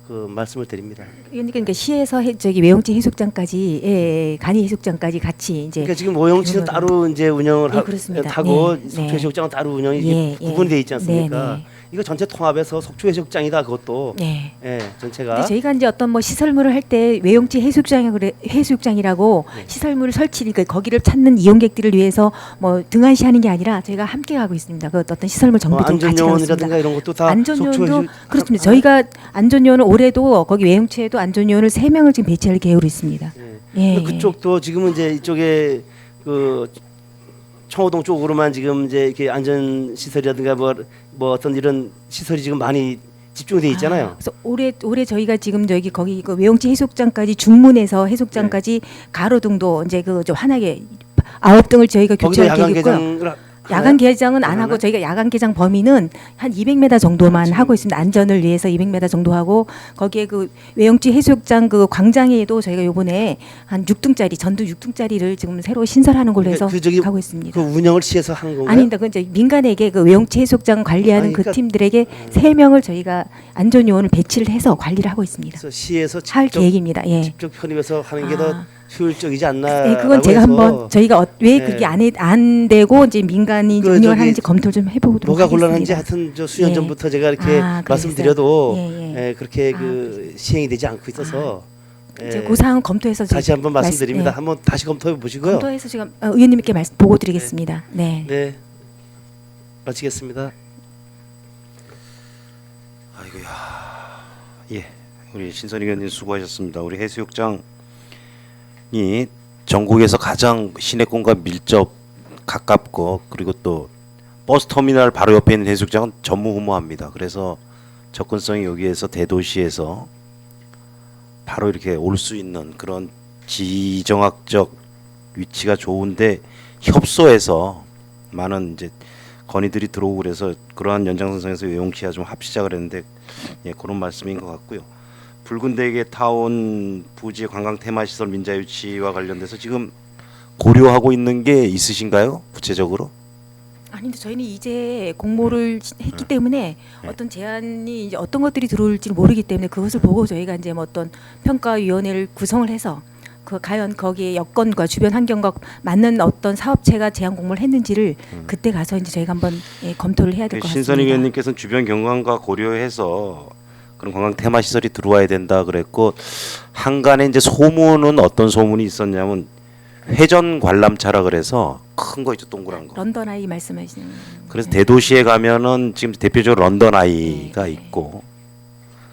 그 말씀을 드립니다. 그러니까 시에서 저기 외용지 해수욕장까지 간이 해수욕장까지 같이 이제 그러니까 지금 외용치는 따로 이제 운영을 그렇습니다. 하고 네, 속초 네. 해수욕장은 따로 운영이 구분되어 있지 않습니까? 네, 이거 전체 통합해서 속초 해수욕장이다 그것도 네. 예, 전체가 근데 저희가 이제 어떤 뭐 시설물을 할 때 외용지 해수욕장이라고 시설물을 그러니까 거기를 찾는 이용객들을 위해서 뭐 등한시하는 게 아니라 저희가 함께 가고 있습니다. 그 어떤 시설물 정보도 같이 가고 있습니다. 안전요원이라든가 이런 것도 다 안전요원도 그렇습니다. 저희가 안전요원은 올해도 거기 외용지에도 안전요원을 3명을 지금 배치할 계획으로 있습니다. 근데 그쪽도 지금은 이제 이쪽에 그 청호동 쪽으로만 지금 이제 이렇게 안전 시설이라든가 뭐 어떤 이런 시설이 지금 많이 집중돼 있잖아요. 그래서 올해 저희가 지금 저기 거기 그 외용지 해수욕장까지 중문에서 해수욕장까지 가로등도 이제 그 좀 환하게 9등을 저희가 거기도 교체할 야간 계획이고요. 개장을 야간 개장은 안 하나요? 하고 저희가 야간 개장 범위는 한 200m 정도만 하고 있습니다. 안전을 위해서 200m 정도 하고 거기에 그 외용지 해수욕장 그 광장에도 저희가 요번에 한 6등짜리 전두 6등짜리를 지금 새로 신설하는 걸로 해서 그 저기 가고 있습니다. 그 운영을 시에서 하는 건가요? 아닙니다. 그건 이제 민간에게 그 외용지 해수욕장 관리하는 아니, 그러니까 그 팀들에게 3명을 저희가 안전요원을 배치를 해서 관리를 하고 있습니다. 그래서 시에서 할 직접 계획입니다. 예. 직접 편입해서 하는 게 더 효율적이지 않나. 네, 그건 제가 한번 저희가 왜 그게 안 되고 이제 민간이 그 운영을 저기 하는지 검토를 좀 해보도록 뭐가 하겠습니다. 곤란한지 하여튼 저 수년 예. 전부터 제가 이렇게 아, 말씀드려도 그랬어요? 그렇게 아, 그 시행이 되지 않고 있어서 이제 그 사항 검토해서 다시 한번 말씀드립니다. 예. 한번 다시 검토해 보시고요. 검토해서 지금 의원님께 보고 드리겠습니다. 네. 네, 마치겠습니다. 아이고야. 예. 우리 신선희 의원님 수고하셨습니다. 우리 해수욕장이 전국에서 가장 시내권과 밀접 가깝고 그리고 또 버스 터미널 바로 옆에 있는 해수욕장은 전무후무합니다. 그래서 접근성이 여기에서 대도시에서 바로 이렇게 올 수 있는 그런 지정학적 위치가 좋은데 협소해서 많은 이제 건의들이 들어오고 그래서 그러한 연장선상에서 외용치와 좀 합시자 그랬는데 예, 그런 말씀인 것 같고요. 붉은 대게 타운 부지 관광 테마 시설 민자 유치와 관련돼서 지금 고려하고 있는 게 있으신가요? 구체적으로? 아닌데 저희는 이제 공모를 했기 때문에 어떤 제안이 이제 어떤 것들이 들어올지 모르기 때문에 그것을 보고 저희가 이제 뭐 어떤 평가위원회를 구성을 해서 그 과연 거기에 여건과 주변 환경과 맞는 어떤 사업체가 제안 공모를 했는지를 그때 가서 이제 저희가 한번 검토를 해야 될 것 같습니다. 신선희 의원님께서는 주변 경관과 고려해서 그런 관광 테마 시설이 들어와야 된다 그랬고 한간에 이제 소문은 어떤 소문이 있었냐면 회전 관람차라 그래서 큰 거 있죠, 동그란 거. 런던 아이 말씀하시는. 그래서 대도시에 가면은 지금 대표적으로 런던 아이가 네, 있고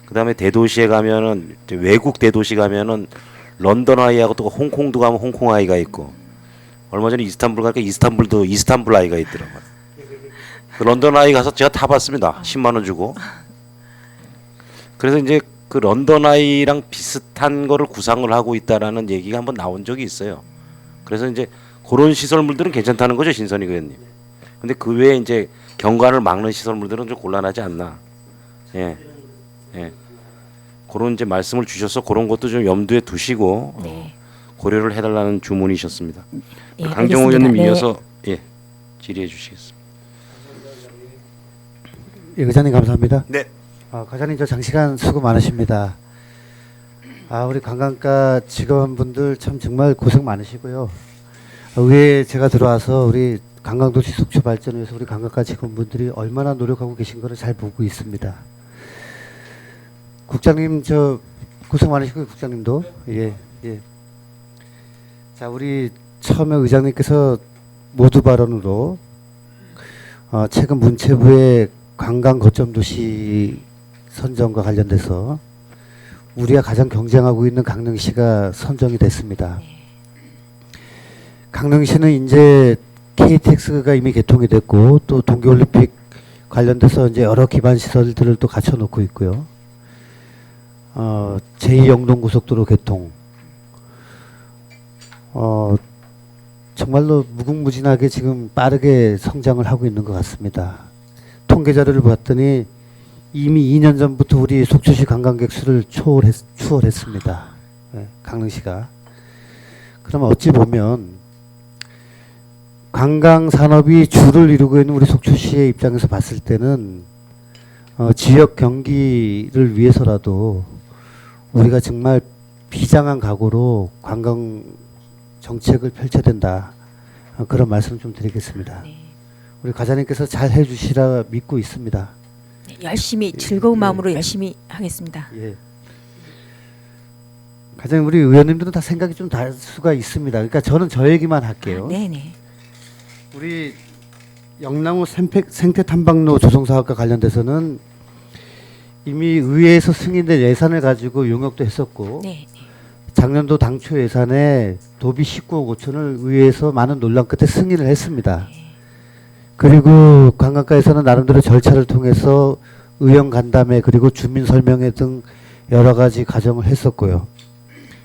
그다음에 대도시에 가면은 이제 외국 대도시 가면은 런던 아이하고 또 홍콩도 가면 홍콩 아이가 있고 얼마 전에 이스탄불 가니까 이스탄불도 이스탄불 아이가 있더라고요. 그 런던 아이 가서 제가 타봤습니다. 10만 원 주고. 그래서 이제 그 런던 아이랑 비슷한 거를 구상을 하고 있다라는 얘기가 한번 나온 적이 있어요. 그래서 이제 그런 시설물들은 괜찮다는 거죠, 신선희 의원님. 근데 그 외에 이제 경관을 막는 시설물들은 좀 곤란하지 않나. 예. 예. 그런 이제 말씀을 주셔서 그런 것도 좀 염두에 두시고 네. 고려를 해달라는 주문이셨습니다. 예, 강정호 알겠습니다. 의원님 네. 이어서 예, 질의해 주시겠습니다. 예, 의장님 감사합니다. 네. 과장님 저 장시간 수고 많으십니다. 우리 관광과 직원분들 참 정말 고생 많으시고요. 의회에 제가 들어와서 우리 관광도시 속초 발전을 위해서 우리 관광과 직원분들이 얼마나 노력하고 계신 거를 잘 보고 있습니다. 국장님 저 고생 많으시고요. 국장님도 예. 자, 우리 처음에 의장님께서 모두 발언으로 최근 문체부의 관광 거점 도시 선정과 관련돼서 우리가 가장 경쟁하고 있는 강릉시가 선정이 됐습니다. 강릉시는 이제 KTX가 이미 개통이 됐고 또 동계올림픽 관련돼서 이제 여러 기반 시설들을 또 갖춰놓고 있고요. 제2영동고속도로 개통. 정말로 무궁무진하게 지금 빠르게 성장을 하고 있는 것 같습니다. 통계 자료를 봤더니 이미 2년 전부터 우리 속초시 관광객 수를 추월했습니다. 네, 강릉시가. 그러면 어찌 보면 관광 산업이 주를 이루고 있는 우리 속초시의 입장에서 봤을 때는 지역 경기를 위해서라도 우리가 정말 비장한 각오로 관광 정책을 펼쳐야 된다. 그런 말씀 좀 드리겠습니다. 네. 우리 과장님께서 잘 해주시라 믿고 있습니다. 네, 열심히 즐거운 마음으로 열심히 하겠습니다. 예. 과장님 우리 의원님들은 다 생각이 좀 다를 수가 있습니다. 그러니까 저는 저 얘기만 할게요. 네네. 우리 영랑호 생태 탐방로 조성 사업과 관련돼서는 이미 의회에서 승인된 예산을 가지고 용역도 했었고 네. 작년도 당초 예산에 도비 19억 5천을 의회에서 많은 논란 끝에 승인을 했습니다. 그리고 관광가에서는 나름대로 절차를 통해서 의원 간담회 그리고 주민 설명회 등 여러 가지 과정을 했었고요.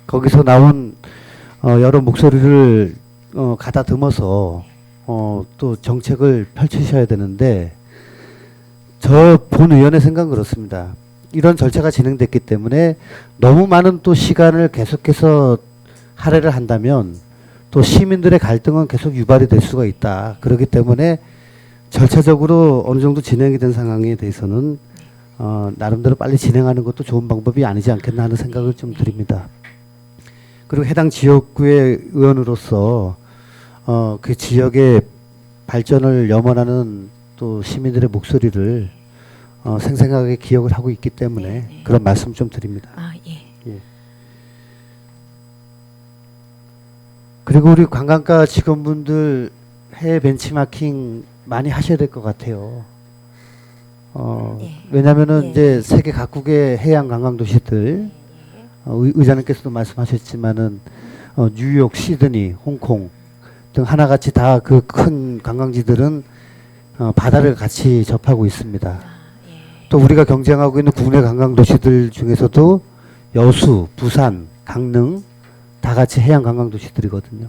거기서 나온 여러 목소리를 가다듬어서 또 정책을 펼치셔야 되는데 저 본 의원의 생각은 그렇습니다. 이런 절차가 진행됐기 때문에 너무 많은 또 시간을 계속해서 할애를 한다면 또 시민들의 갈등은 계속 유발이 될 수가 있다. 그렇기 때문에 절차적으로 어느 정도 진행이 된 상황에 대해서는 나름대로 빨리 진행하는 것도 좋은 방법이 아니지 않겠나 하는 생각을 좀 드립니다. 그리고 해당 지역구의 의원으로서 그 지역의 발전을 염원하는 또 시민들의 목소리를 생생하게 기억을 하고 있기 때문에 네. 그런 말씀 좀 드립니다. 예. 그리고 우리 관광가 직원분들 해외 벤치마킹 많이 하셔야 될 것 같아요. 왜냐하면은 이제 세계 각국의 해양 관광 도시들 의장님께서도 말씀하셨지만은 뉴욕, 시드니, 홍콩 등 하나같이 다 그 큰 관광지들은 바다를 같이 접하고 있습니다. 또 우리가 경쟁하고 있는 국내 관광 도시들 중에서도 여수, 부산, 강릉 다 같이 해양 관광 도시들이거든요.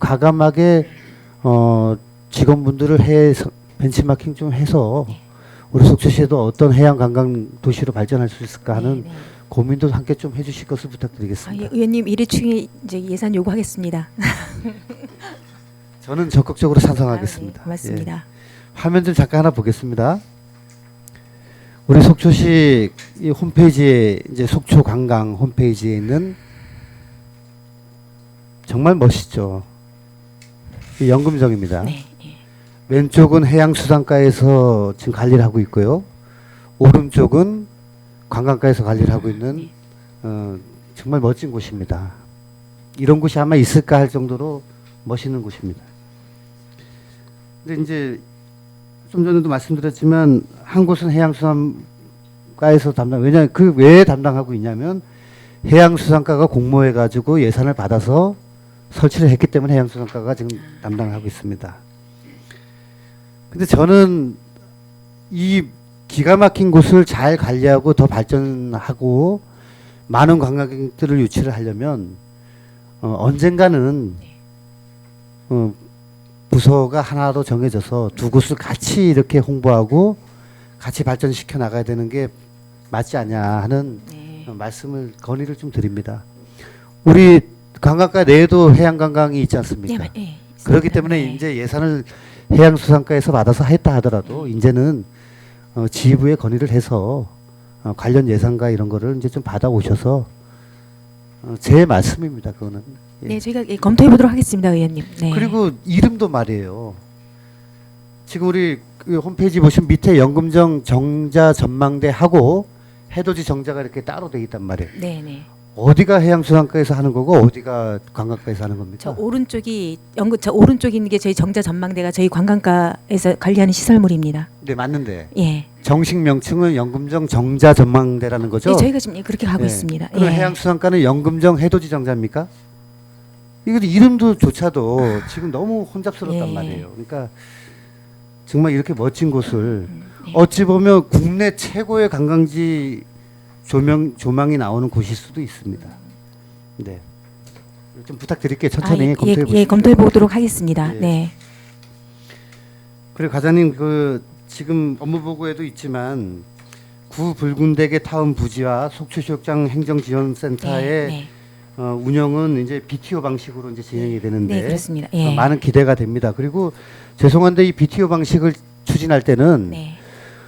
과감하게 직원분들을 벤치마킹 좀 해서 우리 속초시에도 어떤 해양 관광 도시로 발전할 수 있을까 하는 고민도 함께 좀 해주실 것을 부탁드리겠습니다. 의원님 1회충에 이제 예산 요구하겠습니다. 저는 적극적으로 찬성하겠습니다. 네, 고맙습니다. 예. 화면 좀 잠깐 하나 보겠습니다. 우리 속초시 이 홈페이지에 이제 속초 관광 홈페이지에 있는 정말 멋있죠. 이 연금정입니다. 네. 왼쪽은 해양수산가에서 지금 관리를 하고 있고요. 오른쪽은 관광가에서 관리를 하고 있는 정말 멋진 곳입니다. 이런 곳이 아마 있을까 할 정도로 멋있는 곳입니다. 근데 이제 좀 전에도 말씀드렸지만 한 곳은 해양수산가에서 왜냐하면 그 왜 담당하고 있냐면 해양수산가가 공모해가지고 예산을 받아서 설치를 했기 때문에 해양수산가가 지금 담당하고 있습니다. 근데 저는 이 기가 막힌 곳을 잘 관리하고 더 발전하고 많은 관광객들을 유치를 하려면 언젠가는 부서가 하나로 정해져서 두 곳을 같이 이렇게 홍보하고 같이 발전시켜 나가야 되는 게 맞지 않냐 하는 네. 말씀을 건의를 좀 드립니다. 우리 관광가 내에도 해양관광이 있지 않습니까? 네, 그렇기 있습니다. 때문에 네. 이제 예산을 해양수산과에서 받아서 했다 하더라도 이제는 지휘부에 건의를 해서 관련 예산과 이런 거를 이제 좀 받아오셔서 제 말씀입니다. 그거는. 예. 네, 저희가 검토해 보도록 하겠습니다, 의원님. 네. 그리고 이름도 말이에요. 지금 우리 그 홈페이지 보시면 밑에 연금정 정자 전망대 하고 해돋이 정자가 이렇게 따로 돼 있단 말이에요. 네, 네. 어디가 해양수산과에서 하는 거고 어디가 관광과에서 하는 겁니까? 저 오른쪽이 저 오른쪽에 있는 게 저희 정자 전망대가 저희 관광가에서 관리하는 시설물입니다. 네, 맞는데 예. 정식 명칭은 연금정 정자 전망대라는 거죠? 네, 저희가 지금 그렇게 가고 예. 있습니다. 그럼 예. 해양수산과는 연금정 해돋이 정자입니까? 이거 이름도조차도 지금 너무 혼잡스럽단 예. 말이에요. 그러니까 정말 이렇게 멋진 곳을 네. 어찌 보면 국내 최고의 관광지 조망이 나오는 곳일 수도 있습니다. 네, 좀 부탁드릴게요. 천천히 예, 검토해 보시죠. 예, 검토해 보도록 하겠습니다. 예. 네. 그리고 과장님 그 지금 업무 보고에도 있지만 구 붉은대게 타운 부지와 속초시역장 행정지원센터의 네, 네. 운영은 이제 BTO 방식으로 이제 진행이 되는데 네, 그렇습니다. 예. 많은 기대가 됩니다. 그리고 죄송한데 이 BTO 방식을 추진할 때는 네.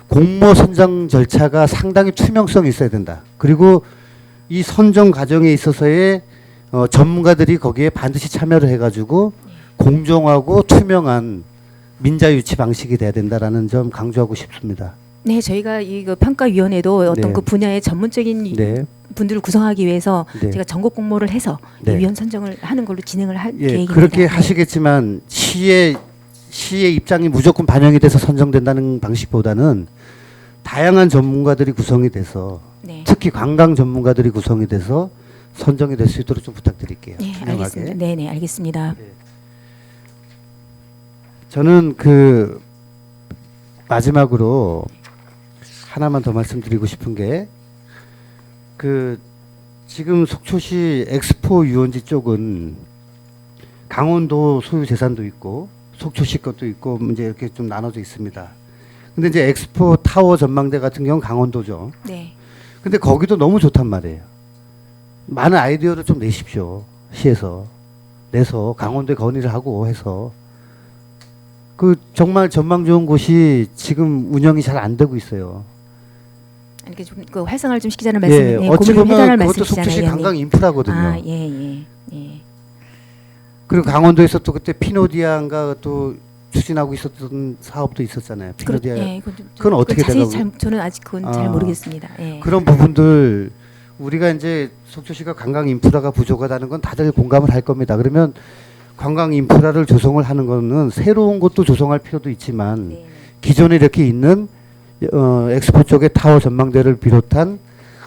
공모 선정 절차가 상당히 투명성이 있어야 된다. 그리고 이 선정 과정에 있어서의 전문가들이 거기에 반드시 참여를 해가지고 공정하고 투명한 민자 유치 방식이 돼야 된다라는 점 강조하고 싶습니다. 네, 저희가 이그 평가위원회도 어떤 네. 그 분야의 전문적인 네, 분들을 구성하기 위해서 네. 제가 전국 공모를 해서 이 네. 위원 선정을 하는 걸로 진행을 할 예, 계획입니다. 그렇게 네. 하시겠지만 시의 입장이 무조건 반영이 돼서 선정된다는 방식보다는 다양한 전문가들이 구성이 돼서 네. 특히 관광 전문가들이 구성이 돼서 선정이 될 수 있도록 좀 부탁드릴게요. 네, 투명하게. 알겠습니다. 네, 네, 알겠습니다. 저는 그 마지막으로 하나만 더 말씀드리고 싶은 게 그 지금 속초시 엑스포 유원지 쪽은 강원도 소유 재산도 있고 속초시 것도 있고 이제 이렇게 좀 나눠져 있습니다. 근데 이제 엑스포 타워 전망대 같은 경우는 강원도죠. 네. 근데 거기도 너무 좋단 말이에요. 많은 아이디어를 좀 내십시오. 시에서 내서 강원도에 건의를 하고 해서 그 정말 전망 좋은 곳이 지금 운영이 잘 안 되고 있어요. 이렇게 좀 그 활성화를 좀 시키자는 말씀, 예, 네, 어찌 고민을 해달라는 보면 그것도 말씀이시잖아요, 속초시 의원님. 관광 인프라거든요. 아, 예, 예, 예. 그리고 강원도에서 또 그때 피노디아인가 또 추진하고 있었던 사업도 있었잖아요. 피노디아 예, 그건 어떻게 자세히 돼가고- 저는 아직 그건 잘 아. 모르겠습니다. 예. 그런 부분들 우리가 이제 속초시가 관광 인프라가 부족하다는 건 다들 공감을 할 겁니다. 그러면 관광 인프라를 조성을 하는 거는 새로운 것도 조성할 필요도 있지만 네. 기존에 이렇게 있는 엑스포 쪽의 타워 전망대를 비롯한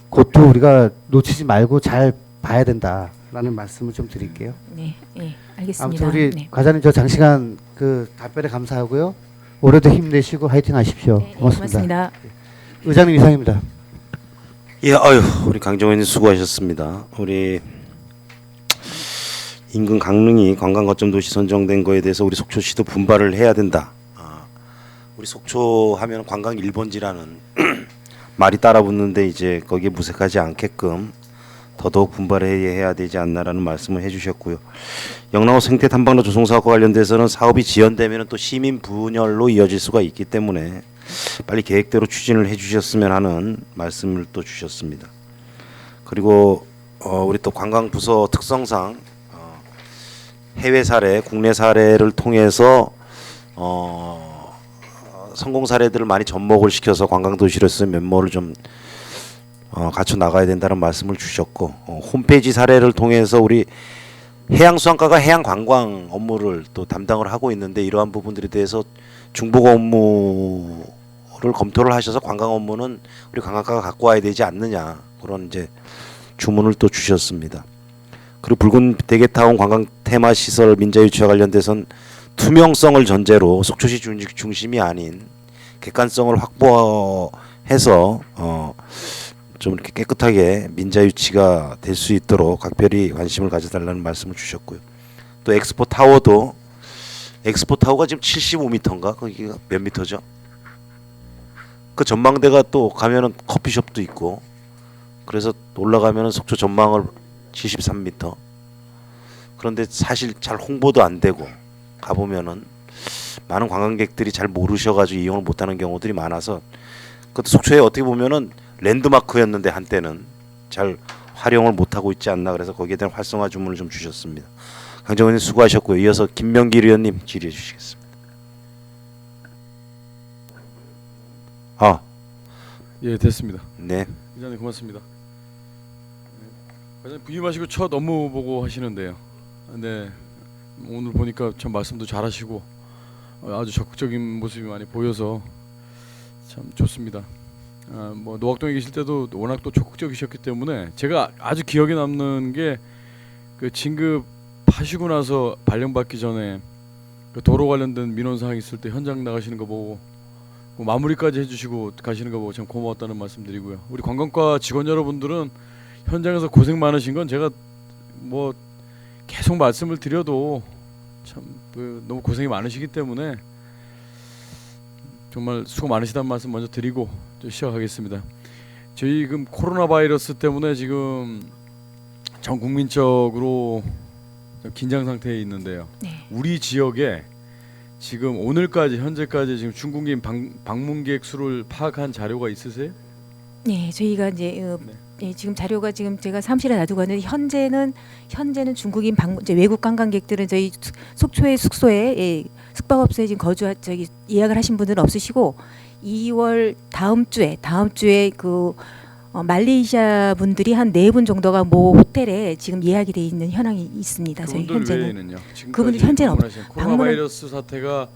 곳도 우리가 놓치지 말고 잘 봐야 된다라는 말씀을 좀 드릴게요. 네, 예, 알겠습니다. 아무튼 우리 네. 과장님 저 장시간 그 답변에 감사하고요. 올해도 힘내시고 화이팅 하십시오. 네, 네, 고맙습니다. 고맙습니다. 의장님 이상입니다. 예, 아유, 우리 강정원님 수고하셨습니다. 우리 인근 강릉이 관광거점 도시 선정된 거에 대해서 우리 속초시도 분발을 해야 된다. 우리 속초 하면 관광 1번지라는 말이 따라붙는데 이제 거기에 무색하지 않게끔 더더욱 분발해야 되지 않나라는 말씀을 해주셨고요. 영랑호 생태 탐방로 조성 사업과 관련돼서는 사업이 지연되면 또 시민 분열로 이어질 수가 있기 때문에 빨리 계획대로 추진을 해주셨으면 하는 말씀을 또 주셨습니다. 그리고 우리 또 관광부서 특성상 해외 사례, 국내 사례를 통해서 성공 사례들을 많이 접목을 시켜서 관광도시로서의 면모를 좀 갖춰 나가야 된다는 말씀을 주셨고 홈페이지 사례를 통해서 우리 해양수산과가 해양관광 업무를 또 담당을 하고 있는데 이러한 부분들에 대해서 중복 업무를 검토를 하셔서 관광 업무는 우리 관광과가 갖고 와야 되지 않느냐 그런 이제 주문을 또 주셨습니다. 그리고 붉은 대게타운 관광 테마 시설 민자 유치와 관련돼선 투명성을 전제로 속초시 중심이 아닌 객관성을 확보해서 좀 이렇게 깨끗하게 민자 유치가 될 수 있도록 각별히 관심을 가져달라는 말씀을 주셨고요. 또 엑스포 타워가 지금 75m인가 거기가 몇 미터죠? 그 전망대가 또 가면은 커피숍도 있고 그래서 올라가면은 속초 전망을 73m. 그런데 사실 잘 홍보도 안 되고 가보면은 많은 관광객들이 잘 모르셔가지고 이용을 못하는 경우들이 많아서 그것도 속초에 어떻게 보면은 랜드마크였는데 한때는 잘 활용을 못하고 있지 않나 그래서 거기에 대한 활성화 주문을 좀 주셨습니다. 강정원님 수고하셨고요. 이어서 김명길 의원님 질의해 주시겠습니다. 아, 예, 됐습니다. 네. 기자님 고맙습니다. 과장님 부임하시고 첫 업무 보고 하시는데요. 네, 오늘 보니까 참 말씀도 잘하시고 아주 적극적인 모습이 많이 보여서 참 좋습니다. 뭐 노학동에 계실 때도 워낙 또 적극적이셨기 때문에 제가 아주 기억에 남는 게 그 진급하시고 나서 발령받기 전에 그 도로 관련된 민원 사항 있을 때 현장 나가시는 거 보고 뭐 마무리까지 해주시고 가시는 거 보고 참 고마웠다는 말씀드리고요. 우리 관광과 직원 여러분들은 현장에서 고생 많으신 건 제가 뭐 계속 말씀을 드려도 참 너무 고생이 많으시기 때문에 정말 수고 많으시다는 말씀 먼저 드리고 시작하겠습니다. 저희 지금 코로나 바이러스 때문에 지금 전 국민적으로 긴장 상태에 있는데요. 네. 우리 지역에 지금 오늘까지 현재까지 지금 중국인 방문객 수를 파악한 자료가 있으세요? 네, 저희가 이제 예, 지금 자료가 지금 제가 사무실에 놔두고 왔는데 현재는 중국인 이제 외국 관광객들은 저희 속초의 숙소에 예, 숙박업소에 지금 저기 예약을 하신 분들은 없으시고 2월 다음 주에 그 말레이시아 분들이 한 4분 정도가 모 호텔에 지금 예약이 돼 있는 현황이 있습니다. 저희 그분들 현재는 외에는요. 그분들 현재는 코로나 바이러스 사태가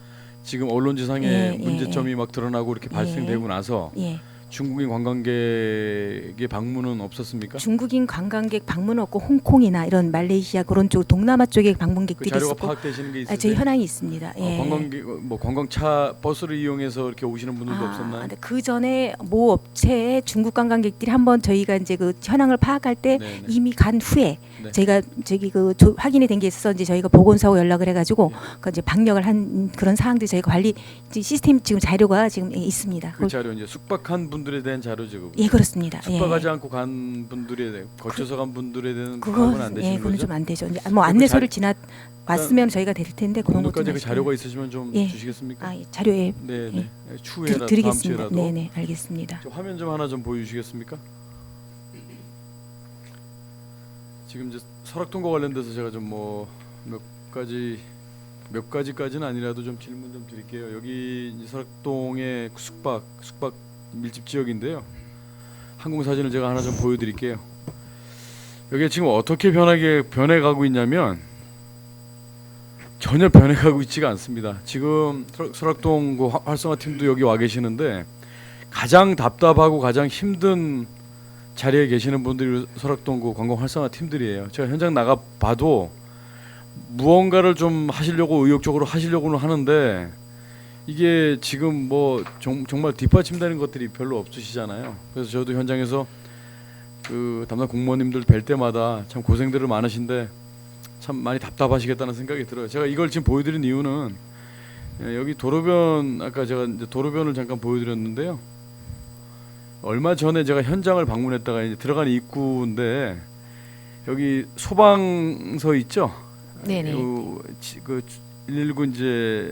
지금 언론지상에 예, 문제점이 막 드러나고 이렇게 발생되고 나서 예. 중국인 관광객의 방문은 없었습니까? 중국인 관광객 방문 없고 홍콩이나 이런 말레이시아 그런 쪽 동남아 쪽에 그 방문객들이 자료가 있었고 파악되시는 게 있으세요? 저희 현황이 있습니다. 예. 관광객 뭐 관광차 버스를 이용해서 이렇게 오시는 분들도 없었나요? 그 전에 모 업체에 중국 관광객들이 한번 저희가 이제 그 현황을 파악할 때 네네. 이미 간 후에 네. 저희가 저기 확인이 된 게 있어서 이제 저희가 보건소하고 연락을 해가지고 그 이제 방역을 한 그런 사항들 저희가 관리 시스템 지금 자료가 지금 있습니다. 그 자료 이제 숙박한 분들에 대한 자료죠. 그거. 예, 그렇습니다. 숙박하지 않고 간 분들에 대해 거쳐서 간 분들에 대한 그거 파악은 안 되시는 그건 거죠? 좀 안 되죠. 이제 뭐 안내서를 왔으면 저희가 될 텐데 그런 것도 오늘까지 그 자료가 있으시면 좀 예. 주시겠습니까? 예, 자료에 네. 추후에라도 다음 드리겠습니다. 주에라도 네, 알겠습니다. 저 화면 좀 하나 좀 보여주시겠습니까? 지금 이제 설악동과 관련돼서 제가 좀 뭐 몇 가지까지는 아니라도 좀 질문 좀 드릴게요. 여기 이제 설악동의 숙박 밀집 지역인데요. 항공 사진을 제가 하나 좀 보여드릴게요. 여기 지금 어떻게 변해가고 있냐면 전혀 변해가고 있지가 않습니다. 지금 설악동 그 활성화 팀도 여기 와 계시는데 가장 답답하고 가장 힘든 자리에 계시는 분들이 설악동 그 관광 활성화 팀들이에요. 제가 현장 나가 봐도 무언가를 좀 하시려고 의욕적으로 하시려고는 하는데 이게 지금 뭐 정말 뒷받침되는 것들이 별로 없으시잖아요. 그래서 저도 현장에서 그 담당 공무원님들 뵐 때마다 참 고생들을 많으신데 참 많이 답답하시겠다는 생각이 들어요. 제가 이걸 지금 보여드린 이유는 여기 도로변 아까 제가 이제 도로변을 잠깐 보여드렸는데요. 얼마 전에 제가 현장을 방문했다가 이제 들어간 입구인데 여기 소방서 있죠? 네네. 그 119 이제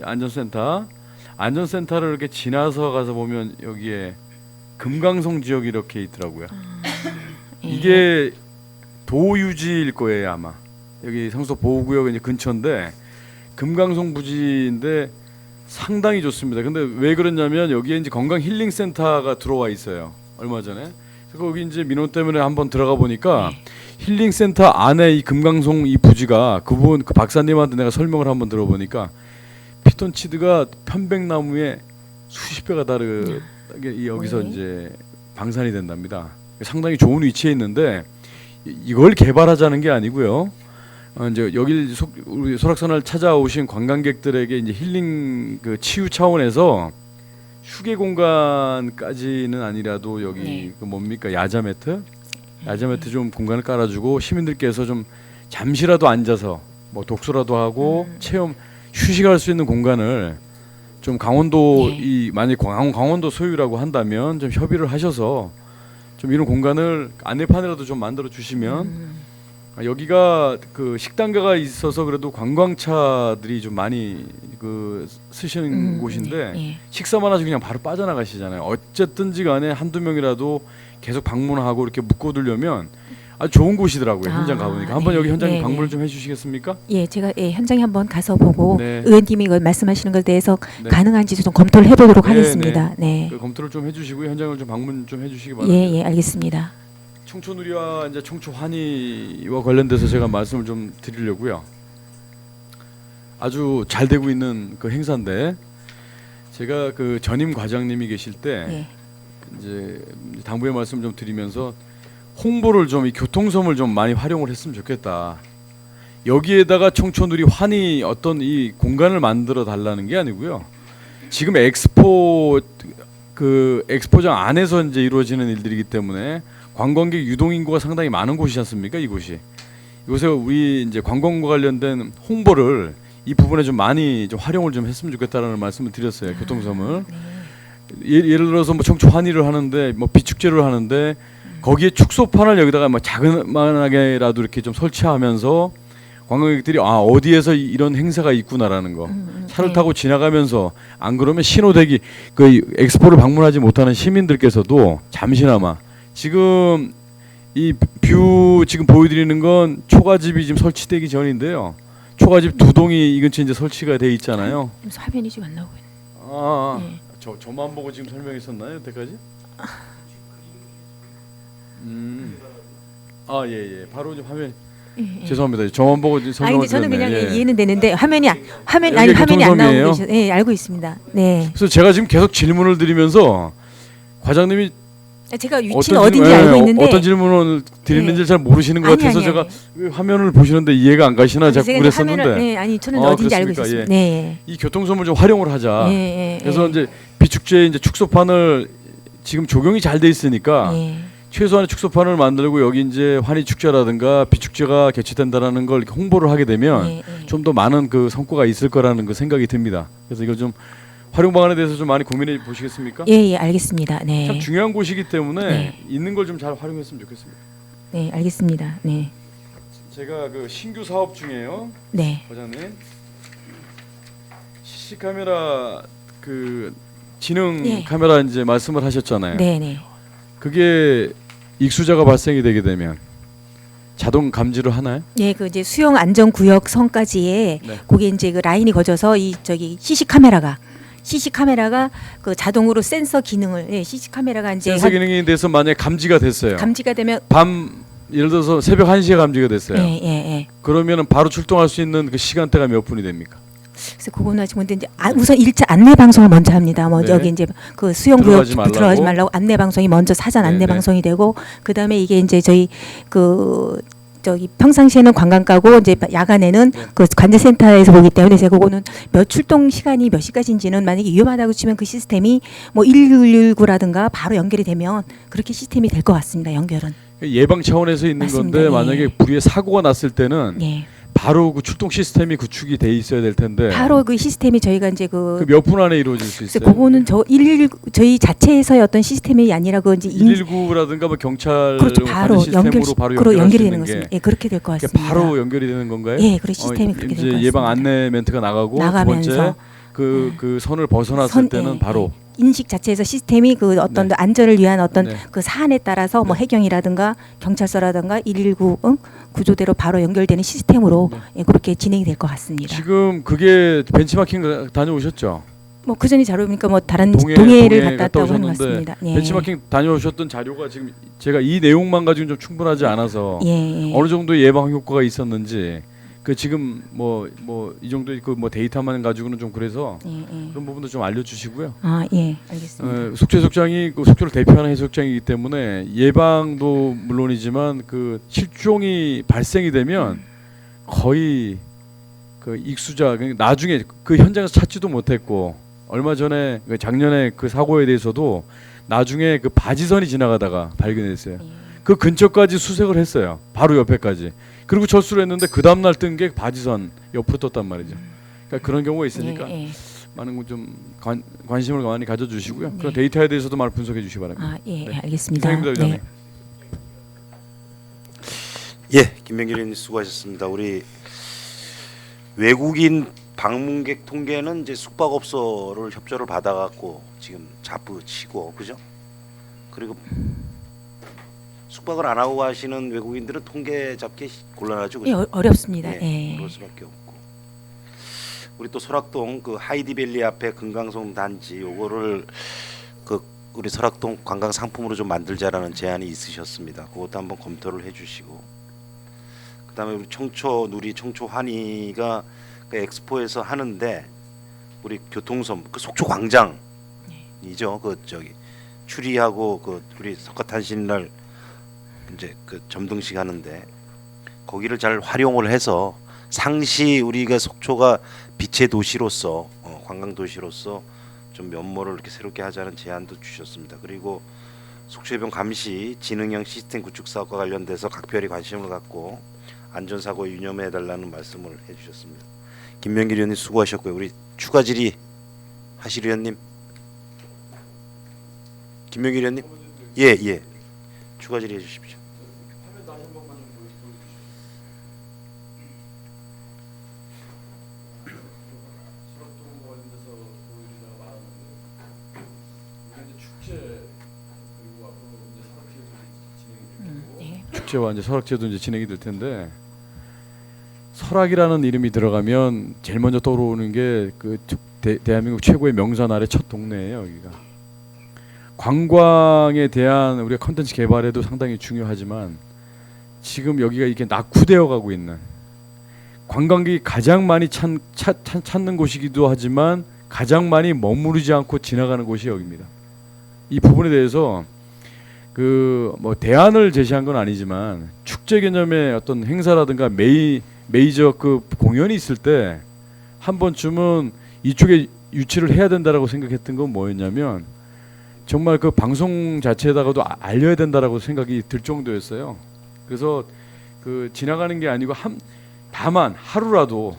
안전센터를 이렇게 지나서 가서 보면 여기에 금강송 지역이 이렇게 있더라고요. 이게 도유지일 거예요 아마. 여기 상수 보호구역 이제 근처인데 금강송 부지인데 상당히 좋습니다. 근데 왜 그러냐면 여기에 이제 건강 힐링 센터가 들어와 있어요. 얼마 전에. 그래서 거기 이제 민원 때문에 한번 들어가 보니까 힐링 센터 안에 이 금강송 이 부지가 그 박사님한테 내가 설명을 한번 들어보니까 피톤치드가 편백나무에 수십 배가 다르게 여기서 이제 방산이 된답니다. 상당히 좋은 위치에 있는데 이걸 개발하자는 게 아니고요. 이제 여기 우리 설악산을 찾아오신 관광객들에게 이제 힐링 그 치유 차원에서 휴게 공간까지는 아니라도 여기 그 뭡니까 야자 매트 좀 공간을 깔아주고 시민들께서 좀 잠시라도 앉아서 뭐 독서라도 하고 체험 휴식할 수 있는 공간을 좀 강원도 예. 이 만약 강원도 소유라고 한다면 좀 협의를 하셔서 좀 이런 공간을 안내판이라도 좀 만들어 주시면 여기가 그 식당가가 있어서 그래도 관광차들이 좀 많이 그 쓰시는 곳인데 예. 식사만 하시고 그냥 바로 빠져나가시잖아요. 어쨌든지 간에 한두 명이라도 계속 방문하고 이렇게 묶어두려면 아주 좋은 곳이더라고요. 현장 가보니까. 한번 네. 여기 현장 네, 방문을 네. 좀 해주시겠습니까? 예, 제가 현장에 한번 가서 보고 네. 의원님이 이걸 말씀하시는 것에 대해서 네. 가능한지 좀 검토를 해보도록 네, 하겠습니다. 네. 그 검토를 좀 해주시고 현장을 좀 방문 좀 해주시기 바랍니다. 예, 예, 알겠습니다. 청초누리와 이제 청초환희와 관련돼서 제가 말씀을 좀 드리려고요. 아주 잘 되고 있는 그 행사인데 제가 그 전임 과장님이 계실 때 예. 이제 당부의 말씀 좀 드리면서 홍보를 좀 이 교통섬을 좀 많이 활용을 했으면 좋겠다. 여기에다가 청초누리 환희 어떤 이 공간을 만들어 달라는 게 아니고요. 지금 엑스포장 안에서 이제 이루어지는 일들이기 때문에 관광객 유동 인구가 상당히 많은 곳이지 않습니까? 이곳이. 이곳에 우리 이제 관광과 관련된 홍보를 이 부분에 좀 많이 좀 활용을 좀 했으면 좋겠다라는 말씀을 드렸어요. 교통섬을. 예를 들어서 뭐 청초 환희를 하는데 뭐 비축제를 하는데 거기에 축소판을 여기다가 뭐 자그마하게라도 이렇게 좀 설치하면서 관광객들이 아 어디에서 이런 행사가 있구나라는 거 차를 네. 타고 지나가면서 안 그러면 신호대기 그 엑스포를 방문하지 못하는 시민들께서도 잠시나마 지금 이 뷰 지금 보여드리는 건 초가집이 지금 설치되기 전인데요. 초가집 두 동이 이 근처에 이제 설치가 돼 있잖아요. 화면이 지금 안 나오고 있는. 네. 저만 보고 지금 설명했었나요, 여태까지? 예. 바로 좀 화면. 예, 예. 죄송합니다. 저만 보고 지금 아니 설명을 근데 저는 그냥 드렸네. 예. 이해는 되는데 화면이 여기 화면이 안 나오고 교통섬이에요? 계셔. 예, 알고 있습니다. 네. 그래서 제가 지금 계속 질문을 드리면서 과장님이 제가 위치는 어떤 어딘지 질문- 알고 예, 있는데 어떤 질문을 드리는지 예. 잘 모르시는 것 아니, 같아서 아니, 제가 아니. 왜 화면을 보시는데 이해가 안 가시나 자꾸 제가 이제 그랬었는데 화면을, 네, 아니 저는 아, 어딘지 알고 그렇습니까? 있었습니다. 네. 이 교통섬을 좀 활용을 하자. 예, 예, 그래서 예. 이제 비축제 이제 축소판을 지금 적용이 잘 돼 있으니까 예. 최소한의 축소판을 만들고 여기 이제 환희 축제라든가 비축제가 개최된다라는 걸 이렇게 홍보를 하게 되면 예, 예. 좀 더 많은 그 성과가 있을 거라는 그 생각이 듭니다. 그래서 이걸 좀 활용 방안에 대해서 좀 많이 고민해 보시겠습니까? 예, 예, 알겠습니다. 네. 참 중요한 곳이기 때문에 네. 있는 걸 좀 잘 활용했으면 좋겠습니다. 네, 알겠습니다. 네. 제가 그 신규 사업 중에요, 네. 과장님. CC 카메라 그 지능 예. 카메라 이제 말씀을 하셨잖아요. 네, 네. 그게 익수자가 발생이 되게 되면 자동 감지를 하나요? 예, 그 이제 수용 안전 구역 선까지에 네. 거기에 이제 그 라인이 거쳐서 이 저기 CC 카메라가 그 자동으로 센서 기능을 CC 카메라가 이제 센서 기능에 대해서 만약 감지가 됐어요. 감지가 되면 밤 예를 들어서 새벽 1시에 감지가 됐어요. 예, 예, 예. 그러면은 바로 출동할 수 있는 그 시간대가 몇 분이 됩니까? 그래서 그거는 아직 근데 이제 우선 1차 안내 방송을 먼저 합니다. 뭐 네. 여기 이제 그 수용 구역 들어가지 말라고. 들어가지 말라고 안내 방송이 먼저 사전 안내 네, 네. 방송이 되고 그다음에 이게 이제 저희 그 저기 평상시에는 관광가고 이제 야간에는 네. 그 관제센터에서 보기 때문에 제가 그거는 몇 출동 시간이 몇 시까지인지는 만약에 위험하다고 치면 그 시스템이 뭐 119라든가 바로 연결이 되면 그렇게 시스템이 될 것 같습니다. 연결은. 예방 차원에서 있는 맞습니다. 건데 예. 만약에 불의의 사고가 났을 때는 예. 바로 그 출동 시스템이 구축이 돼 있어야 될 텐데 바로 그 시스템이 저희가 이제 그 몇 분 안에 이루어질 수 그래서 있어요. 그거는 저희 자체에서의 어떤 시스템이 아니라 그 이제 119라든가 뭐 경찰 그렇죠. 바로 시스템으로 바로 연결이 연결할 수 되는 있는 것입니다. 게 예, 그렇게 될 것 그게 같습니다. 바로 연결이 되는 건가요? 예, 그런 시스템이 그렇게 이제 될 것 예방 같습니다. 안내 멘트가 나가고 두 나가면서 번째 그 선을 벗어났을 선- 때는 예, 바로 인식 자체에서 시스템이 그 어떤 네. 안전을 위한 어떤 네. 그 사안에 따라서 뭐 해경이라든가 경찰서라든가 119 구조대로 바로 연결되는 시스템으로 예, 그렇게 진행이 될 것 같습니다. 지금 그게 벤치마킹 다녀오셨죠? 뭐 그 전에 자료 보니까 뭐 다른 동해를 동해를 갔다 갔다 왔다고 하는 것 오셨는데 같습니다. 예. 벤치마킹 다녀오셨던 자료가 지금 제가 이 내용만 가지고 좀 충분하지 않아서 예, 예. 어느 정도 예방 효과가 있었는지 그 지금 뭐 이 정도 그 뭐 데이터만 가지고는 좀 그래서 예, 예. 그런 부분도 좀 알려주시고요. 아, 예, 알겠습니다. 속초 해수욕장이 그 속초를 대표하는 해수욕장이기 때문에 예방도 물론이지만 그 실종이 발생이 되면 거의 그 익수자 나중에 그 현장에서 찾지도 못했고 얼마 전에 그 작년에 그 사고에 대해서도 나중에 그 바지선이 지나가다가 발견했어요. 그 근처까지 수색을 했어요. 바로 옆에까지. 그리고 철수를 했는데 그 다음 날 뜬 게 바지선 옆으로 떴단 말이죠. 그러니까 그런 경우가 있으니까 예, 예. 많은 좀 관심을 많이 가져주시고요. 그런 데이터에 대해서도 많이 분석해 주시기 바랍니다. 아, 예, 네. 알겠습니다. 이상입니다, 의장님. 예, 김명길 의원님 수고하셨습니다. 우리 외국인 방문객 통계는 이제 숙박업소를 협조를 받아갖고 지금 잡으시고 그죠? 그리고 숙박을 안 하고 가시는 외국인들은 통계 잡기 곤란하죠, 예, 그죠? 어렵습니다. 예, 예. 그럴 수밖에 없고. 우리 또 설악동 그 하이디밸리 앞에 금강송 단지 요거를 그 우리 설악동 관광 상품으로 좀 만들자라는 제안이 있으셨습니다. 그것도 한번 검토를 해주시고. 그다음에 우리 청초 누리 청초 환희가 그 엑스포에서 하는데 우리 교통섬 그 속초 광장이죠. 그 저기 추리하고 그 우리 석가탄신날 이제 그 점등식 하는데 거기를 잘 활용을 해서 상시 우리가 속초가 빛의 도시로서 관광 도시로서 좀 면모를 이렇게 새롭게 하자는 제안도 주셨습니다. 그리고 속초해변 감시 지능형 시스템 구축 사업과 관련돼서 각별히 관심을 갖고 안전사고에 유념해 달라는 말씀을 해주셨습니다. 김명길 의원님 수고하셨고요. 우리 추가 질의 하실 의원님, 김명길 의원님, 예, 추가 질의해 주십시오. 축제와 이제 설악제도 이제 진행이 될 텐데 설악이라는 이름이 들어가면 제일 먼저 떠오르는 게 그 대한민국 최고의 명산 아래 첫 동네예요. 여기가 관광에 대한 우리가 컨텐츠 개발에도 상당히 중요하지만 지금 여기가 이렇게 낙후되어 가고 있는 관광객이 가장 많이 찾는 곳이기도 하지만 가장 많이 머무르지 않고 지나가는 곳이 여기입니다. 이 부분에 대해서 그 뭐 대안을 제시한 건 아니지만 축제 개념의 어떤 행사라든가 메이저 그 공연이 있을 때 한 번쯤은 이쪽에 유치를 해야 된다라고 생각했던 건 뭐였냐면 정말 그 방송 자체에다가도 알려야 된다라고 생각이 들 정도였어요. 그래서 그 지나가는 게 아니고 다만 하루라도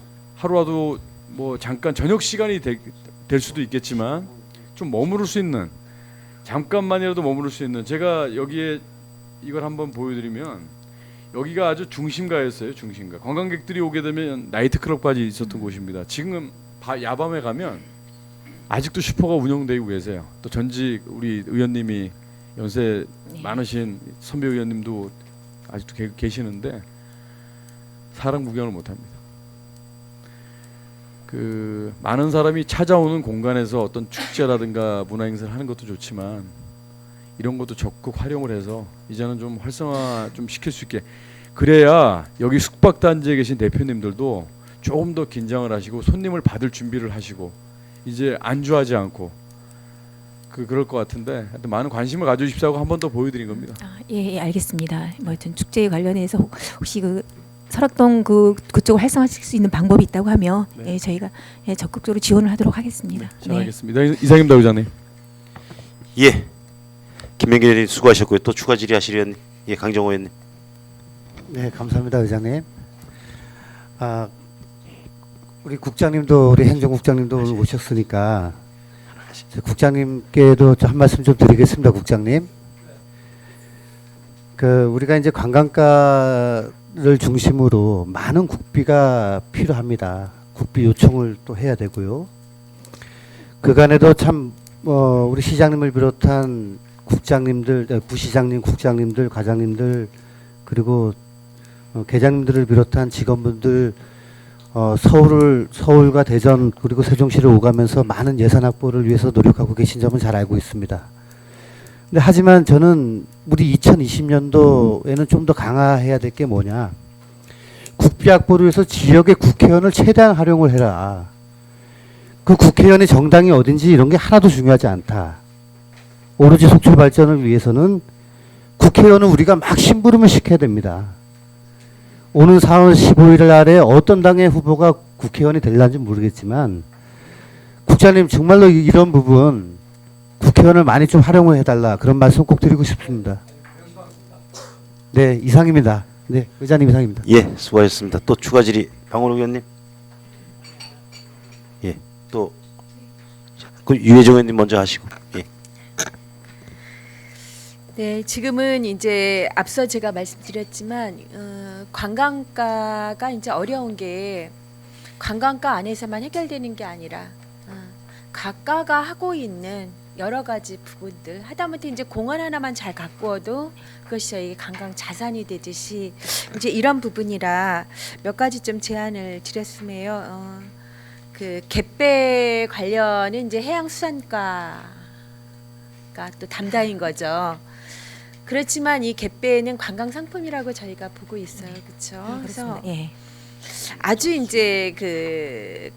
뭐 잠깐 저녁 시간이 될 수도 있겠지만 좀 머무를 수 있는 잠깐만이라도 머무를 수 있는 제가 여기에 이걸 한번 보여드리면 여기가 아주 중심가였어요. 중심가. 관광객들이 오게 되면 나이트클럽까지 있었던 곳입니다. 지금 야밤에 가면 아직도 슈퍼가 운영되고 계세요. 또 전직 우리 의원님이 연세 많으신 선배 의원님도 아직도 계시는데 사람 구경을 못합니다. 그 많은 사람이 찾아오는 공간에서 어떤 축제라든가 문화 행사를 하는 것도 좋지만 이런 것도 적극 활용을 해서 이제는 좀 활성화 좀 시킬 수 있게 그래야 여기 숙박 단지에 계신 대표님들도 조금 더 긴장을 하시고 손님을 받을 준비를 하시고 이제 안주하지 않고 그럴 것 같은데 하여튼 많은 관심을 가져주십시오 하고 한 번 더 보여드린 겁니다. 예, 알겠습니다. 뭐 하여튼 축제에 관련해서 혹시 그 설악동 그쪽을 활성화시킬 수 있는 방법이 있다고 하면 네. 예, 저희가 적극적으로 지원을 하도록 하겠습니다. 잘 알겠습니다. 이상입니다, 의장님. 예, 김명길 의원님 수고하셨고요. 또 추가 질의 하실 의원님, 예, 강정호 의원님. 네, 감사합니다, 의장님. 우리 국장님도 우리 행정국장님도 오늘 오셨으니까 국장님께도 한 말씀 좀 드리겠습니다, 국장님. 그 우리가 이제 관광가를 중심으로 많은 국비가 필요합니다. 국비 요청을 또 해야 되고요. 그간에도 참 우리 시장님을 비롯한 국장님들, 부시장님, 국장님들, 과장님들 그리고 계장님들을 비롯한 직원분들 서울과 대전 그리고 세종시를 오가면서 많은 예산 확보를 위해서 노력하고 계신 점은 잘 알고 있습니다. 근데 하지만 저는 우리 2020년도에는 좀 더 강화해야 될 게 뭐냐. 국비 확보를 위해서 지역의 국회의원을 최대한 활용을 해라. 그 국회의원의 정당이 어딘지 이런 게 하나도 중요하지 않다. 오로지 속초 발전을 위해서는 국회의원은 우리가 막 심부름을 시켜야 됩니다. 오는 4월 15일 날에 어떤 당의 후보가 국회의원이 될런지 모르겠지만 국장님 정말로 이런 부분 국회의원을 많이 좀 활용을 해달라 그런 말씀 꼭 드리고 싶습니다. 네, 이상입니다. 네, 의장님 이상입니다. 예, 수고하셨습니다. 또 추가 질의 방원호 의원님. 예, 또 그 유혜정 의원님 먼저 하시고. 예. 네, 지금은 이제 앞서 제가 말씀드렸지만 관광가가 이제 어려운 게 관광가 안에서만 해결되는 게 아니라 각가가 하고 있는 여러 가지 부분들 하다못해 이제 공원 하나만 잘 가꾸어도 그것이 저희 관광 자산이 되듯이 이제 이런 부분이라 몇 가지 좀 제안을 드렸음에요. 그 갯배 관련은 이제 해양수산과가 또 담당인 거죠. 그렇지만 이 갯배는 관광 상품이라고 저희가 보고 있어요, 그렇죠? 그래서 예. 아주 이제 그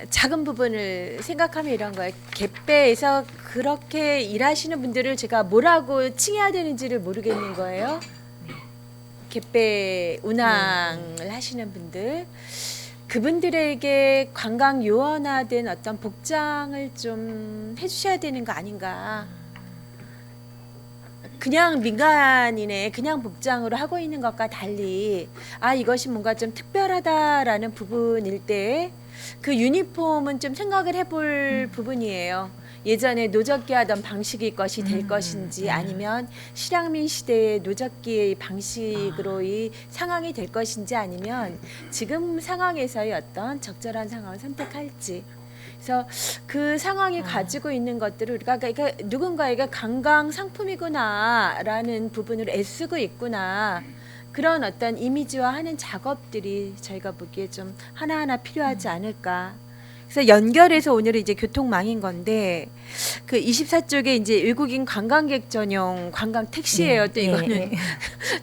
작은 부분을 생각하면 이런 거예요. 갯배에서 그렇게 일하시는 분들을 제가 뭐라고 칭해야 되는지를 모르겠는 거예요. 갯배 운항을 하시는 분들, 그분들에게 관광 요원화된 어떤 복장을 좀 해주셔야 되는 거 아닌가. 그냥 민간인의 그냥 복장으로 하고 있는 것과 달리 이것이 뭔가 좀 특별하다라는 부분일 때 그 유니폼은 좀 생각을 해볼 부분이에요. 예전에 노적기 하던 방식이 것이 될 것인지 아니면 실향민 시대의 노적기의 방식으로 이 상황이 될 것인지 아니면 지금 상황에서의 어떤 적절한 상황을 선택할지. 그래서 그 상황이 가지고 있는 것들을 우리가 그러니까 누군가에게 관광 상품이구나라는 부분을 애쓰고 있구나. 그런 어떤 이미지화하는 작업들이 저희가 보기에 좀 하나하나 필요하지 않을까. 그래서 연결해서 오늘은 이제 교통망인 건데 그 24쪽에 이제 외국인 관광객 전용 관광 택시예요. 또 이거는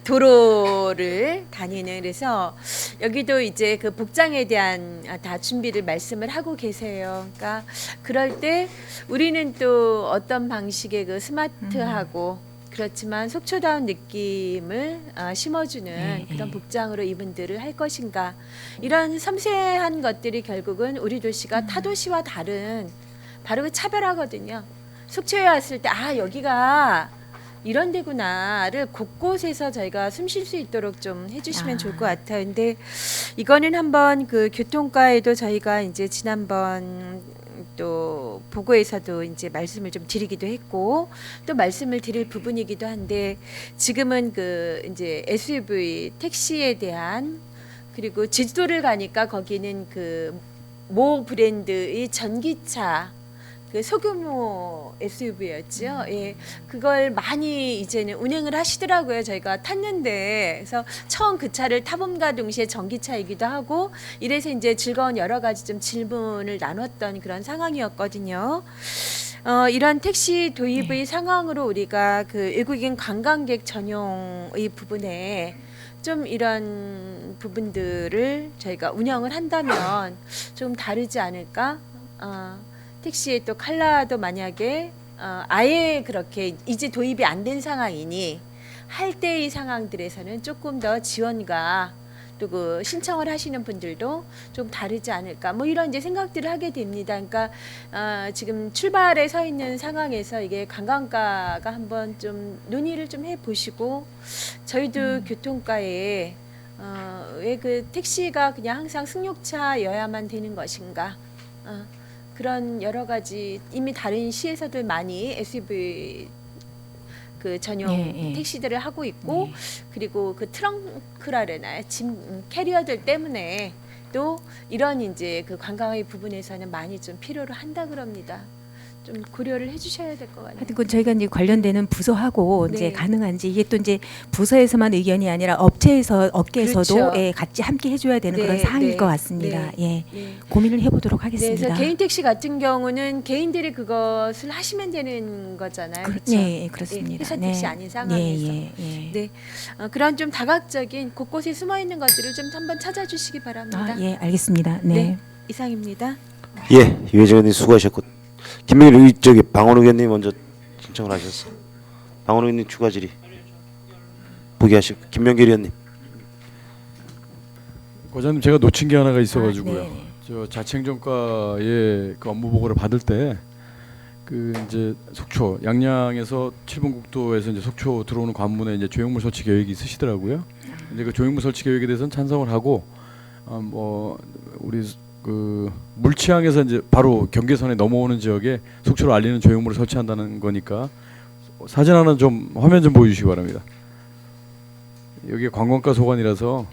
도로를 다니는. 그래서 여기도 이제 그 복장에 대한 다 준비를 말씀을 하고 계세요. 그러니까 그럴 때 우리는 또 어떤 방식의 그 스마트하고 그렇지만 속초다운 느낌을 심어주는 그런 복장으로 이분들을 할 것인가. 이런 섬세한 것들이 결국은 우리 도시가 타 도시와 다른 바로 그 차별하거든요. 속초에 왔을 때 여기가 이런 데구나를 곳곳에서 저희가 숨 쉴 수 있도록 좀 해주시면 좋을 것 같아요. 근데 이거는 한번 그 교통과에도 저희가 이제 지난번 또 보고에서도 이제 말씀을 좀 드리기도 했고 또 말씀을 드릴 부분이기도 한데 지금은 그 이제 SUV 택시에 대한 그리고 제주도를 가니까 거기는 그 모 브랜드의 전기차 그 소규모 SUV였죠. 예, 그걸 많이 이제는 운행을 하시더라고요. 저희가 탔는데 그래서 처음 그 차를 타봄과 동시에 전기차이기도 하고 이래서 이제 즐거운 여러 가지 좀 질문을 나눴던 그런 상황이었거든요. 이런 택시 도입의 상황으로 우리가 그 외국인 관광객 전용의 부분에 좀 이런 부분들을 저희가 운영을 한다면 좀 다르지 않을까? 택시의 또 컬러도 만약에 아예 그렇게 이제 도입이 안 된 상황이니 할 때의 상황들에서는 조금 더 지원과 또 그 신청을 하시는 분들도 좀 다르지 않을까 뭐 이런 이제 생각들을 하게 됩니다. 그러니까 지금 출발에 서 있는 상황에서 이게 관광가가 한번 좀 논의를 좀 해보시고 저희도 교통과에 왜 그 택시가 그냥 항상 승용차여야만 되는 것인가? 그런 여러 가지 이미 다른 시에서도 많이 SUV 그 전용 택시들을 하고 있고 그리고 그 트렁크라래나 짐 캐리어들 때문에 또 이런 이제 그 관광의 부분에서는 많이 좀 필요로 한다 그럽니다. 좀 고려를 해주셔야 될 것 같아요. 하여튼 저희가 이제 관련되는 부서하고 네. 이제 가능한지 이게 또 이제 부서에서만 의견이 아니라 업체에서 업계에서도 그렇죠. 같이 함께 해줘야 되는 네, 그런 사항일 네, 것 같습니다. 네, 예, 네. 고민을 해보도록 네, 하겠습니다. 그래서 개인 택시 같은 경우는 개인들이 그것을 하시면 되는 거잖아요. 그렇죠? 네, 그렇습니다. 회사 택시 아닌 상황에서. 예. 네, 그런 좀 다각적인 곳곳에 숨어 있는 것들을 좀 한번 찾아주시기 바랍니다. 예, 알겠습니다. 네. 네, 이상입니다. 예, 유혜정 의원님 수고하셨고 김명일 저기 방원우 의원님 먼저 신청을 하셨어. 방원우 의원님 추가 질의 포기하시고 김명길 의원님. 과장님 제가 놓친 게 하나가 있어가지고요. 네. 저 자치행정과의 그 업무 보고를 받을 때 그 이제 속초 양양에서 7번 국도에서 이제 속초 들어오는 관문에 이제 조형물 설치 계획이 있으시더라고요. 근데 그 조형물 설치 계획에 대해서는 찬성을 하고 뭐 우리 그 물치항에서 이제 바로 경계선에 넘어오는 지역에 속초를 알리는 조형물을 설치한다는 거니까 사진 하나 좀 화면 좀 보여주시기 바랍니다. 여기 관광가 소관이라서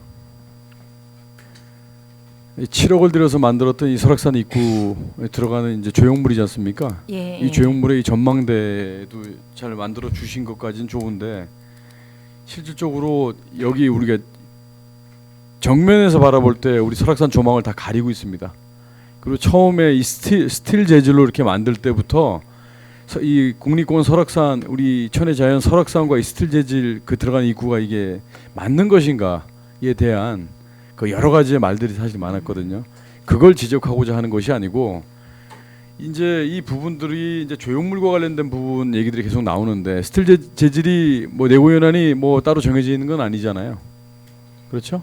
7억을 들여서 만들었던 이 설악산 입구에 들어가는 이제 조형물이지 않습니까? 예. 이 조형물의 이 전망대도 잘 만들어 주신 것까지는 좋은데 실질적으로 여기 우리가 정면에서 바라볼 때 우리 설악산 조망을 다 가리고 있습니다. 그리고 처음에 이 스틸 재질로 이렇게 만들 때부터 이 국립공원 설악산 우리 천혜자연 설악산과 이 스틸 재질 그 들어가는 입구가 이게 맞는 것인가에 대한 그 여러 가지의 말들이 사실 많았거든요. 그걸 지적하고자 하는 것이 아니고 이제 이 부분들이 이제 조형물과 관련된 부분 얘기들이 계속 나오는데 스틸 재질이 뭐 내고연한이 뭐 따로 정해져 있는 건 아니잖아요. 그렇죠?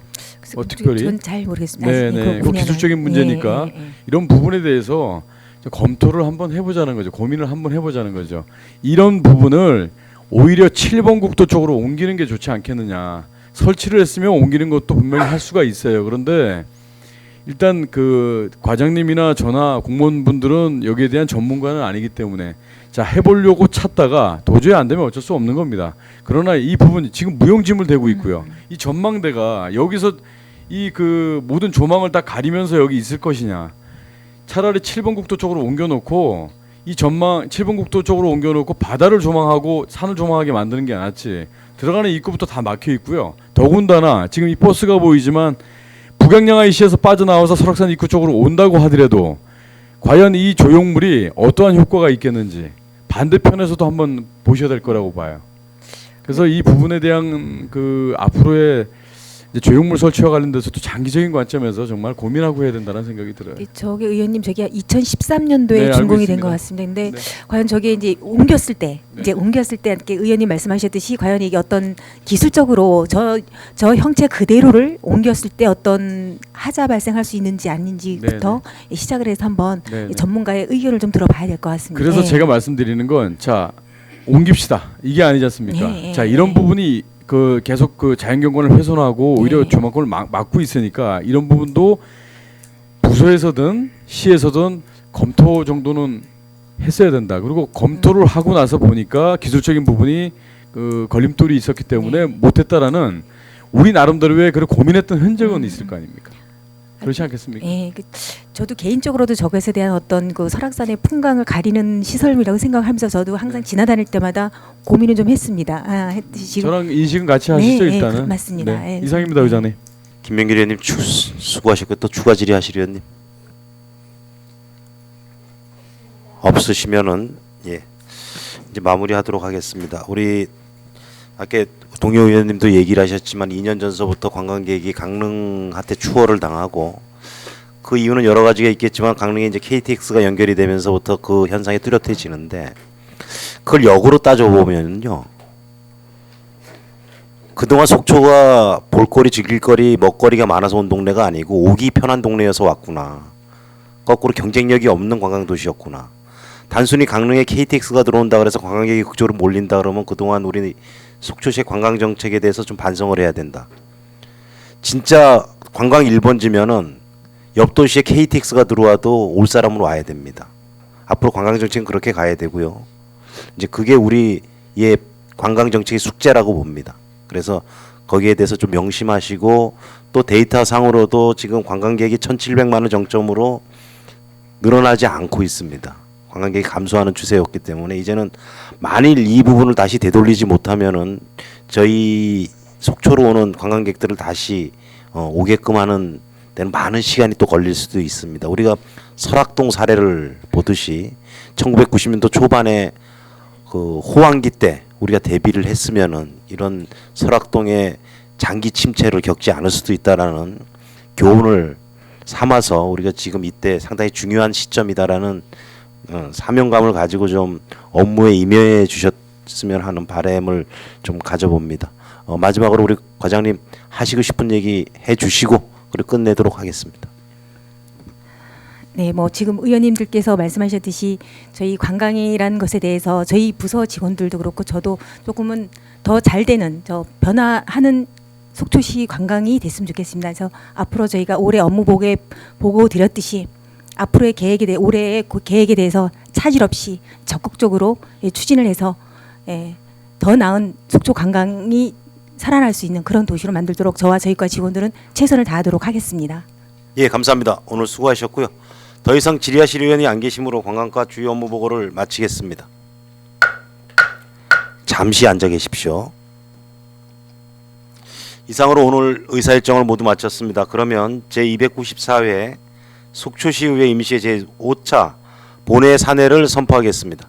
특별히 전 잘 모르겠습니다. 네네 그 기술적인 문제니까 이런 부분에 대해서 검토를 한번 해보자는 거죠. 고민을 한번 해보자는 거죠. 이런 부분을 오히려 7번 국도 쪽으로 옮기는 게 좋지 않겠느냐. 설치를 했으면 옮기는 것도 분명히 할 수가 있어요. 그런데 일단 그 과장님이나 저나 공무원분들은 여기에 대한 전문가는 아니기 때문에 자 해보려고 찾다가 도저히 안 되면 어쩔 수 없는 겁니다. 그러나 이 부분 지금 무용지물 되고 있고요. 이 전망대가 여기서 이 그 모든 조망을 다 가리면서 여기 있을 것이냐. 차라리 7번 국도 쪽으로 옮겨놓고 이 전망 7번 국도 쪽으로 옮겨놓고 바다를 조망하고 산을 조망하게 만드는 게 낫지. 들어가는 입구부터 다 막혀 있고요. 더군다나 지금 이 버스가 보이지만 북양양아이시에서 빠져나와서 설악산 입구 쪽으로 온다고 하더라도 과연 이 조형물이 어떠한 효과가 있겠는지 반대편에서도 한번 보셔야 될 거라고 봐요. 그래서 이 부분에 대한 그 앞으로의 이제 조형물 설치와 관련돼서도 장기적인 관점에서 정말 고민하고 해야 된다는 생각이 들어요. 저게 의원님 저게 2013년도에 네, 준공이 알고 된 것 있습니다. 같습니다. 근데 네. 과연 저게 이제 옮겼을 때 이제 네. 옮겼을 때 이렇게 의원님 말씀하셨듯이 과연 이게 어떤 기술적으로 저 형체 그대로를 옮겼을 때 어떤 하자 발생할 수 있는지 아닌지부터 시작을 해서 한번 네네. 전문가의 의견을 좀 들어봐야 될 것 같습니다. 그래서 네. 제가 말씀드리는 건 자 옮깁시다 이게 아니지 않습니까? 네, 자 이런 네. 부분이 그 계속 그 자연경관을 훼손하고 오히려 네. 조망권을 막고 있으니까 이런 부분도 부서에서든 시에서든 검토 정도는 했어야 된다. 그리고 검토를 하고 나서 보니까 기술적인 부분이 그 걸림돌이 있었기 때문에 못했다라는 우리 나름대로의 그런 고민했던 흔적은 있을 거 아닙니까? 그렇지 않겠습니까? 예, 저도 개인적으로도 저것에 대한 어떤 그 설악산의 풍광을 가리는 시설이라고 생각하면서 저도 항상 지나다닐 때마다 고민을 좀 했습니다. 지금 저랑 인식은 같이 하시죠 네, 일단은. 맞습니다. 네. 예. 이상입니다 의장님. 김명길 의원님 수고하셨고 또 추가 질의하실 의원님 없으시면은 예 이제 마무리하도록 하겠습니다. 우리 아까 동료 의원님도 얘기를 하셨지만 2년 전서부터 관광객이 강릉한테 추월을 당하고 그 이유는 여러 가지가 있겠지만 강릉에 이제 KTX가 연결이 되면서부터 그 현상이 뚜렷해지는데 그걸 역으로 따져보면요. 그동안 속초가 볼거리, 즐길거리, 먹거리가 많아서 온 동네가 아니고 오기 편한 동네여서 왔구나. 거꾸로 경쟁력이 없는 관광도시였구나. 단순히 강릉에 KTX가 들어온다 그래서 관광객이 그쪽으로 몰린다 그러면 그동안 우리 속초시의 관광정책에 대해서 좀 반성을 해야 된다. 진짜 관광 1번지면은 옆 도시에 KTX가 들어와도 올 사람으로 와야 됩니다. 앞으로 관광정책은 그렇게 가야 되고요. 이제 그게 우리의 관광정책의 숙제라고 봅니다. 그래서 거기에 대해서 좀 명심하시고 또 데이터 상으로도 지금 관광객이 1,700만을 정점으로 늘어나지 않고 있습니다. 관광객이 감소하는 추세였기 때문에 이제는 만일 이 부분을 다시 되돌리지 못하면은 저희 속초로 오는 관광객들을 다시 오게끔 하는 데는 많은 시간이 또 걸릴 수도 있습니다. 우리가 설악동 사례를 보듯이 1990년도 초반에 그 호황기 때 우리가 대비를 했으면은 이런 설악동의 장기 침체를 겪지 않을 수도 있다라는 교훈을 삼아서 우리가 지금 이때 상당히 중요한 시점이다라는 사명감을 가지고 좀 업무에 임해 주셨으면 하는 바람을 좀 가져봅니다. 마지막으로 우리 과장님 하시고 싶은 얘기 해주시고 그리고 끝내도록 하겠습니다. 네, 뭐 지금 의원님들께서 말씀하셨듯이 저희 관광이라는 것에 대해서 저희 부서 직원들도 그렇고 저도 조금은 더 잘 되는 저 변화하는 속초시 관광이 됐으면 좋겠습니다. 그래서 앞으로 저희가 올해 업무 보고 드렸듯이 앞으로의 계획에 대해 올해의 계획에 대해서 차질 없이 적극적으로 추진을 해서 더 나은 속초 관광이 살아날 수 있는 그런 도시로 만들도록 저와 저희과 직원들은 최선을 다하도록 하겠습니다. 예, 감사합니다. 오늘 수고하셨고요. 더 이상 질의하실 의원이 안 계시므로 관광과 주요 업무 보고를 마치겠습니다. 잠시 앉아 계십시오. 이상으로 오늘 의사일정을 모두 마쳤습니다. 그러면 제294회 속초시의회 임시회 제5차 본회 산회를 선포하겠습니다.